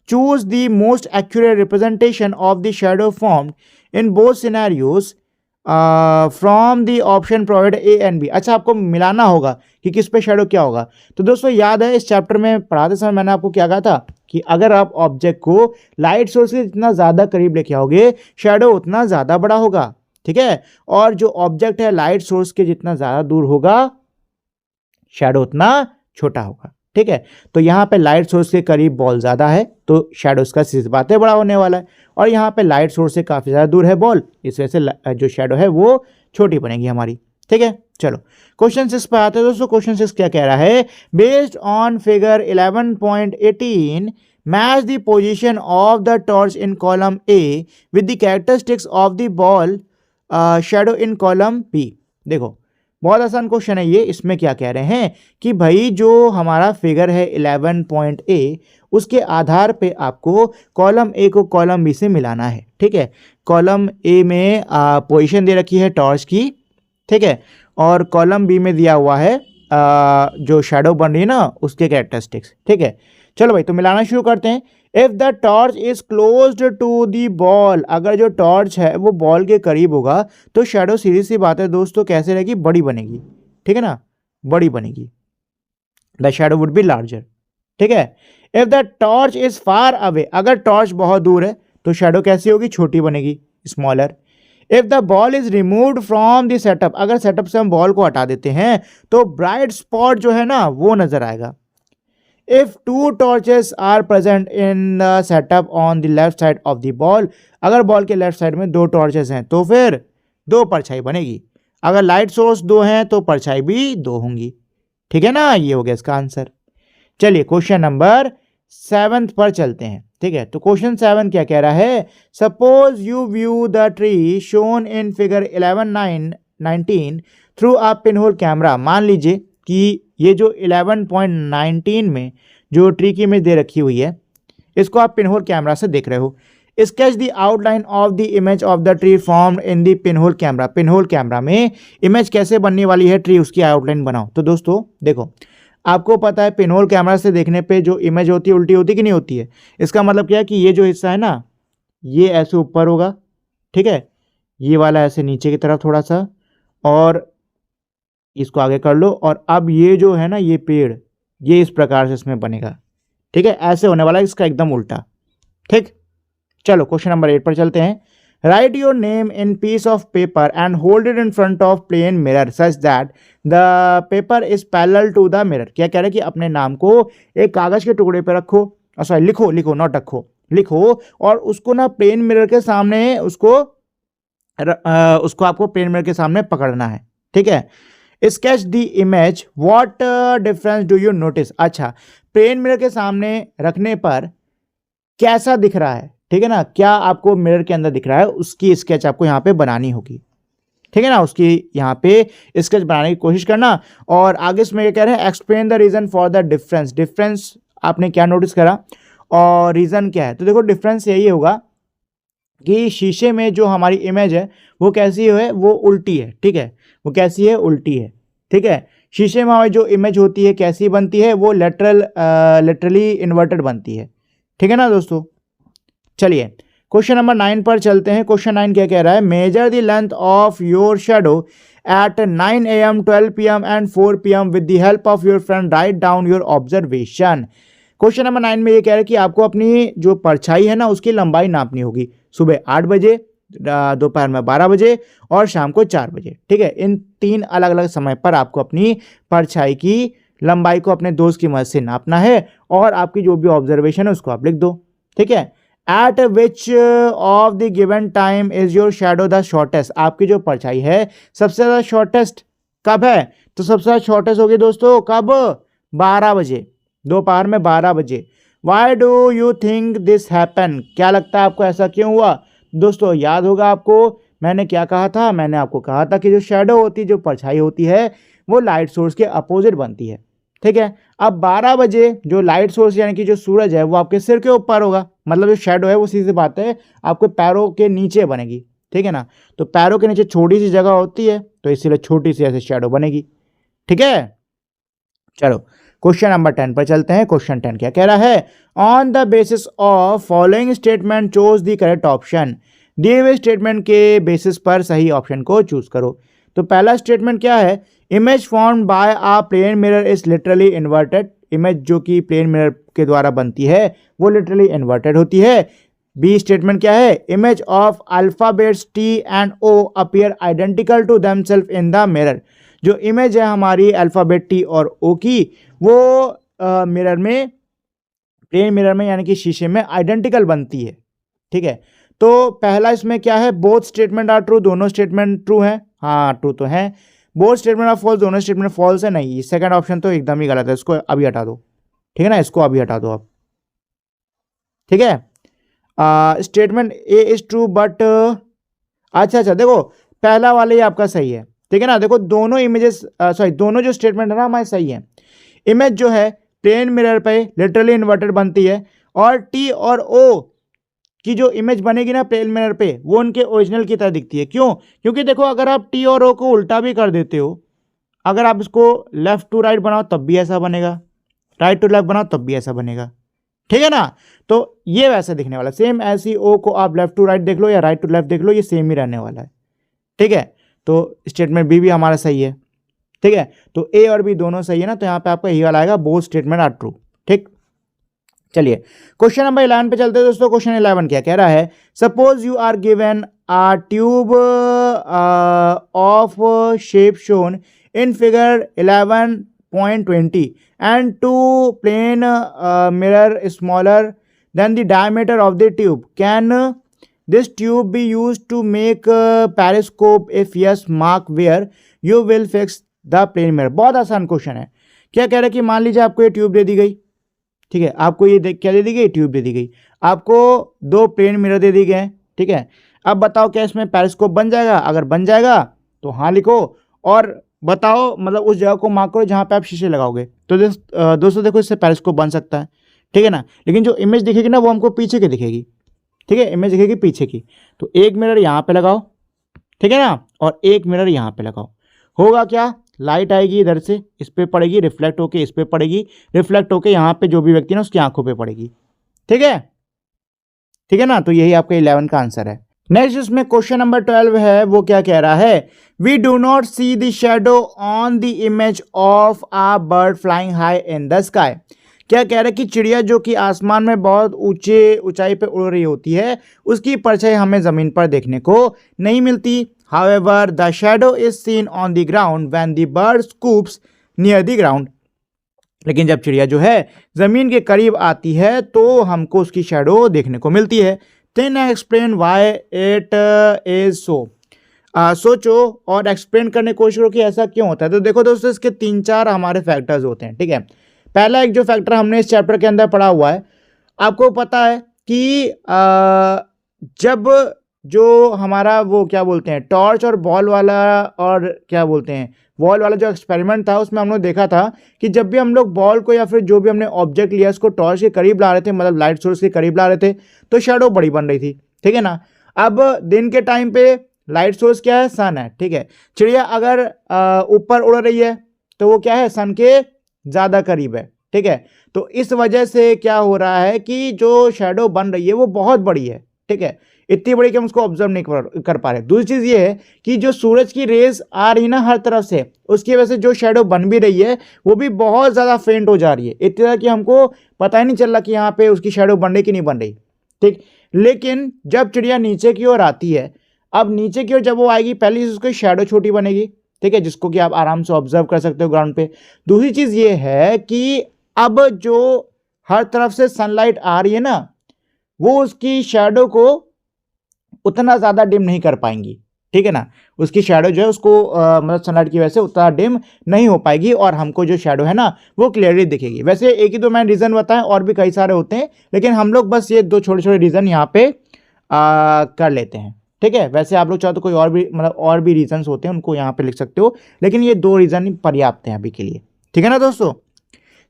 choose the most accurate representation of the shadow formed in both scenarios from the option provide A and B. अच्छा, आपको मिलाना होगा कि किस पे शैडो क्या होगा। तो दोस्तों याद है इस चैप्टर में पढ़ाते समय मैंने आपको क्या कहा था कि अगर आप ऑब्जेक्ट को लाइट सोर्स के जितना ज़्यादा करीब लेके आओगे शैडो उतना ज़्यादा बड़ा होगा। ठीक है, और जो ऑब्जेक्ट है लाइट सोर्स के जितना ज़्यादा दूर होगा शैडो उतना छोटा होगा। ठीक है, तो यहाँ पे लाइट सोर्स के करीब बॉल ज़्यादा है तो शैडो उसका सीधी बातें बड़ा होने वाला है, और यहाँ पे लाइट सोर्स से काफ़ी ज़्यादा दूर है बॉल, इस वजह से जो शैडो है वो छोटी बनेगी हमारी। ठीक है, चलो क्वेश्चन 6 पे आते हैं दोस्तों। क्वेश्चन 6 क्या कह रहा है, based on figure 11.18 match the position of the torch in column A with the characteristics of the ball shadow in column B. देखो बहुत आसान क्वेश्चन है ये। इसमें क्या कह रहे हैं कि भाई जो हमारा फिगर है 11.a उसके आधार पे आपको कॉलम ए को कॉलम बी से मिलाना है। ठीक है, कॉलम ए में पोजीशन दे रखी है टॉर्च की। ठीक है, और कॉलम बी में दिया हुआ है जो शैडो बन रही है ना उसके कैरेक्टरिस्टिक्स। ठीक है, चलो भाई तो मिलाना शुरू करते हैं। If the torch is closed to the ball, अगर जो टॉर्च है वो बॉल के करीब होगा तो शैडो सीधी सी बात है दोस्तों कैसे रहेगी, बड़ी बनेगी। ठीक है ना, बड़ी बनेगी, the shadow would be larger. ठीक है, if the torch is far away, अगर टॉर्च बहुत दूर है तो शैडो कैसी होगी, छोटी बनेगी, smaller. If the ball is removed from the setup, अगर सेटअप से हम बॉल को हटा देते हैं तो ब्राइट स्पॉट जो है ना वो नजर आएगा। If two torches are present in the setup on the left side of the ball, अगर बॉल के लेफ्ट साइड में दो टॉर्चेस हैं तो फिर दो परछाई बनेगी। अगर लाइट सोर्स दो हैं तो परछाई भी दो होंगी। ठीक है ना, ये हो गया इसका आंसर। चलिए क्वेश्चन नंबर 7 पर चलते हैं। ठीक है, तो क्वेश्चन 7 क्या कह रहा है, suppose you view the tree shown in figure 11.19 through a pinhole camera. मान लीजिए कि ये जो 11.19 में जो ट्री की इमेज दे रखी हुई है, इसको आप पिनहोल कैमरा से देख रहे हो। Sketch the outline of the image of the tree formed in the pinhole camera. Pinhole camera में इमेज कैसे बनने वाली है ट्री, उसकी आउटलाइन बनाओ। तो दोस्तों देखो, आपको पता है पिनहोल कैमरा से देखने पे जो इमेज होती है उल्टी होती कि नहीं होती है। इसका मतलब क्या है कि ये जो हिस्सा है ना, ये ऐसे ऊपर होगा, ठीक है, ये वाला ऐसे नीचे की तरफ थोड़ा सा, और इसको आगे कर लो, और अब ये जो है ना, ये पेड़, ये इस प्रकार से इसमें बनेगा। ठीक है, ऐसे होने वाला है इसका एकदम उल्टा। ठीक, चलो क्वेश्चन नंबर 8 पर चलते हैं। Write your name in piece of paper and hold it in front of plane mirror such that the paper is parallel to the mirror. क्या कह रहा है कि अपने नाम को एक कागज के टुकड़े पर रखो, सॉरी लिखो नॉट रखो, लिखो, और उसको ना प्लेन मिरर के सामने उसको आपको प्लेन मिरर के सामने पकड़ना है। ठीक है, sketch the image, what difference do you notice. अच्छा, प्लेन मिरर के सामने रखने पर कैसा दिख रहा है, ठीक है ना, क्या आपको मिरर के अंदर दिख रहा है, उसकी स्केच आपको यहाँ पे बनानी होगी। ठीक है ना, उसकी यहाँ पे स्केच बनाने की कोशिश करना। और आगे इसमें क्या कह रहे हैं, explain the reason for the difference. Difference आपने क्या नोटिस करा और रीजन क्या है। तो देखो, डिफरेंस यही होगा कि शीशे में जो हमारी इमेज है वो कैसी है, वो उल्टी है। ठीक है, वो कैसी है, उल्टी है। ठीक है, शीशे में हमारी जो इमेज होती है कैसी बनती है, वो लेटरली इन्वर्टेड बनती है। ठीक है ना दोस्तों। चलिए क्वेश्चन नंबर 9 पर चलते हैं। क्वेश्चन 9 क्या कह रहा है, measure the length of your shadow at 9 AM 12 PM एंड 4 PM with the help of your friend write down your observation. Question number 9 में ये कह रहा है कि आपको अपनी जो परछाई है ना, उसकी लंबाई नापनी होगी। सुबह 8 बजे, दोपहर में 12 बजे और शाम को 4 बजे। ठीक है, इन 3 अलग अलग समय पर आपको अपनी परछाई की लंबाई को अपने दोस्त की मदद से नापना है, और आपकी जो भी ऑब्जर्वेशन है उसको आप लिख दो। ठीक है, eight which of the given time is your shadow the shortest. आपकी जो परछाई है सबसे ज़्यादा शॉर्टेस्ट कब है, तो सबसे ज़्यादा शॉर्टेस्ट होगी दोस्तों कब, 12 बजे, दोपहर में 12 बजे। Why do you think this happen. क्या लगता है आपको ऐसा क्यों हुआ। दोस्तों याद होगा आपको, मैंने क्या कहा था, मैंने आपको कहा था कि जो शेडो होती है, जो परछाई होती है, वो लाइट सोर्स के अपोजिट बनती है। ठीक है, अब 12 बजे जो लाइट सोर्स यानी कि जो सूरज है वो आपके सिर के ऊपर होगा, मतलब जो शेडो है वो सीधी बात है आपके पैरों के नीचे बनेगी। ठीक है ना, तो पैरों के नीचे छोटी सी जगह होती है, तो इसीलिए छोटी सी ऐसे शेडो बनेगी। ठीक है, चलो क्वेश्चन नंबर 10 पर चलते हैं। क्वेश्चन 10 क्या कह रहा है, on the basis of following statement choose the correct option. दिए हुए स्टेटमेंट के बेसिस पर सही ऑप्शन को चूज करो। तो पहला स्टेटमेंट क्या है, image formed by a plane mirror is literally inverted. Image जो कि प्लेन मिरर के द्वारा बनती है वो लिटरली इन्वर्टेड होती है। बी स्टेटमेंट क्या है, image of alphabets T and O appear identical to themselves in the mirror. जो इमेज है हमारी अल्फाबेट टी और ओ की, वो मिरर में, प्लेन मिरर में यानी कि शीशे में आइडेंटिकल बनती है। ठीक है, तो पहला इसमें क्या है, बोथ स्टेटमेंट आर ट्रू। दोनों स्टेटमेंट ट्रू है, हाँ ट्रू तो है। बोथ स्टेटमेंट आर फॉल्स, दोनों स्टेटमेंट फॉल्स है, नहीं। सेकंड ऑप्शन तो एकदम ही गलत है, इसको अभी हटा दो। ठीक है ना, इसको अभी हटा दो आप। ठीक है, statement A is true but, अच्छा देखो, पहला वाला ही आपका सही है। ठीक है ना, देखो दोनों इमेजेस, सॉरी दोनों जो स्टेटमेंट है ना हमारे सही है। इमेज जो है प्लेन मिरर पे लिटरली इन्वर्टेड बनती है, और टी और ओ की जो इमेज बनेगी ना प्लेन मिरर पे, वो उनके ओरिजिनल की तरह दिखती है। क्यों, क्योंकि देखो अगर आप टी और ओ को उल्टा भी कर देते हो, अगर आप इसको लेफ्ट टू राइट बनाओ तब भी ऐसा बनेगा, राइट टू लेफ्ट बनाओ तब भी ऐसा बनेगा। ठीक है ना, तो ये वैसा दिखने वाला, सेम ऐसी ओ को आप लेफ्ट टू राइट देख लो या राइट टू लेफ्ट देख लो, ये सेम ही रहने वाला है। ठीक है, तो स्टेटमेंट बी भी हमारा सही है। ठीक है, तो ए और बी दोनों सही है ना, तो यहाँ पे आपका यही वाला आएगा, बोथ स्टेटमेंट आर ट्रू। ठीक, चलिए क्वेश्चन नंबर 11 पे चलते हैं दोस्तों। क्वेश्चन 11 क्या कह रहा है, suppose you are given a tube of shape shown in figure 11.20 and two plane mirror smaller than the diameter of the tube. Can this tube be used to make periscope? If yes, mark where you will fix the plane mirror. बहुत आसान क्वेश्चन है। क्या कह रहा है कि मान लीजिए आपको ये ट्यूब दे दी गई, ठीक है, आपको ये क्या दे दी गई, ट्यूब दे दी गई, आपको 2 प्लेन मिरर दे दिए गए, ठीक है। अब बताओ क्या इसमें पेरिस्कोप बन जाएगा? अगर बन जाएगा तो हाँ लिखो, और बताओ मतलब उस जगह को मार्क करो जहाँ पे आप शीशे लगाओगे। तो दोस्तों देखो इससे पेरिस्कोप बन सकता है, ठीक है ना। लेकिन जो इमेज दिखेगी ना वो हमको पीछे की दिखेगी, ठीक है, इमेज दिखेगी पीछे की। तो एक मिरर यहाँ पे लगाओ, ठीक है ना, और एक मिरर यहाँ पे लगाओ। होगा क्या, लाइट आएगी इधर से, इस पे पड़ेगी, रिफ्लेक्ट होके इस पे पड़ेगी, रिफ्लेक्ट होके यहाँ पे जो भी व्यक्ति ना उसकी आंखों पे पड़ेगी, ठीक है, ठीक है ना। तो यही आपका 11 का आंसर है। नेक्स्ट इसमें क्वेश्चन नंबर 12 है, वो क्या कह रहा है, we do not see the shadow on the image of a bird flying high in the sky. क्या कह रहा है कि चिड़िया जो कि आसमान में बहुत ऊंचाई पे उड़ रही होती है, उसकी परछाई हमें जमीन पर देखने को नहीं मिलती। However the shadow is seen on the ground when the bird scoops near the ground. लेकिन जब चिड़िया जो है जमीन के करीब आती है तो हमको उसकी शेडो देखने को मिलती है। Then explain why it is so. सोचो और एक्सप्लेन करने की कोशिश करो कि ऐसा क्यों होता है। तो देखो दोस्तों, इसके 3-4 हमारे फैक्टर्स होते हैं, ठीक है। पहला एक जो फैक्टर हमने इस चैप्टर के अंदर पढ़ा हुआ है, आपको पता है कि जब जो हमारा वो क्या बोलते हैं टॉर्च और बॉल वाला, और क्या बोलते हैं बॉल वाला जो एक्सपेरिमेंट था, उसमें हम लोग देखा था कि जब भी हम लोग बॉल को या फिर जो भी हमने ऑब्जेक्ट लिया उसको टॉर्च के करीब ला रहे थे, मतलब लाइट सोर्स के करीब ला रहे थे, तो शेडो बड़ी बन रही थी, ठीक है ना। अब दिन के टाइम पे लाइट सोर्स क्या है, सन है, ठीक है। चिड़िया अगर ऊपर उड़ रही है तो वो क्या है, सन के ज़्यादा करीब है, ठीक है। तो इस वजह से क्या हो रहा है कि जो शेडो बन रही है वो बहुत बड़ी है, ठीक है, इतनी बड़ी कि हम उसको ऑब्जर्व नहीं कर पा रहे। दूसरी चीज़ ये है कि जो सूरज की रेज आ रही ना हर तरफ से, उसकी वजह से जो शेडो बन भी रही है वो भी बहुत ज़्यादा फेंट हो जा रही है, इतनी ज़्यादा कि हमको पता ही नहीं चल रहा कि यहाँ पे उसकी शेडो बन रही कि नहीं बन रही, ठीक। लेकिन जब चिड़िया नीचे की ओर आती है, अब नीचे की ओर जब वो आएगी, पहली उसकी शेडो छोटी बनेगी, ठीक है, जिसको कि आप आराम से ऑब्जर्व कर सकते हो ग्राउंड पे। दूसरी चीज़ ये है कि अब जो हर तरफ से सनलाइट आ रही है ना, वो उसकी शेडो को उतना ज़्यादा डिम नहीं कर पाएंगी, ठीक है ना। उसकी शेडो जो है उसको मतलब सनलाइट की वजह से उतना डिम नहीं हो पाएगी, और हमको जो शेडो है ना वो क्लियरली दिखेगी। वैसे एक ही दो मैंने रीज़न बताएं, और भी कई सारे होते हैं, लेकिन हम लोग बस ये 2 छोटे-छोटे रीज़न यहाँ पे कर लेते हैं, ठीक है। वैसे आप लोग चाहो तो कोई और भी मतलब और भी रीजंस होते हैं, उनको यहाँ पे लिख सकते हो, लेकिन ये 2 रीज़न पर्याप्त हैं अभी के लिए, ठीक है ना दोस्तों।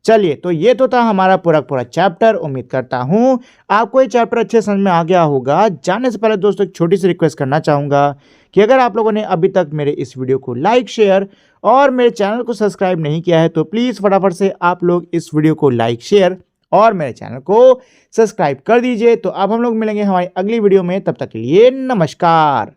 चलिए, तो ये तो था हमारा पूरा चैप्टर। उम्मीद करता हूँ आपको ये चैप्टर अच्छे समझ में आ गया होगा। जाने से पहले दोस्तों एक छोटी सी रिक्वेस्ट करना चाहूँगा कि अगर आप लोगों ने अभी तक मेरे इस वीडियो को लाइक, शेयर और मेरे चैनल को सब्सक्राइब नहीं किया है तो प्लीज़ फटाफट से आप लोग इस वीडियो को लाइक, शेयर और मेरे चैनल को सब्सक्राइब कर दीजिए। तो अब हम लोग मिलेंगे हमारी अगली वीडियो में, तब तक के लिए नमस्कार।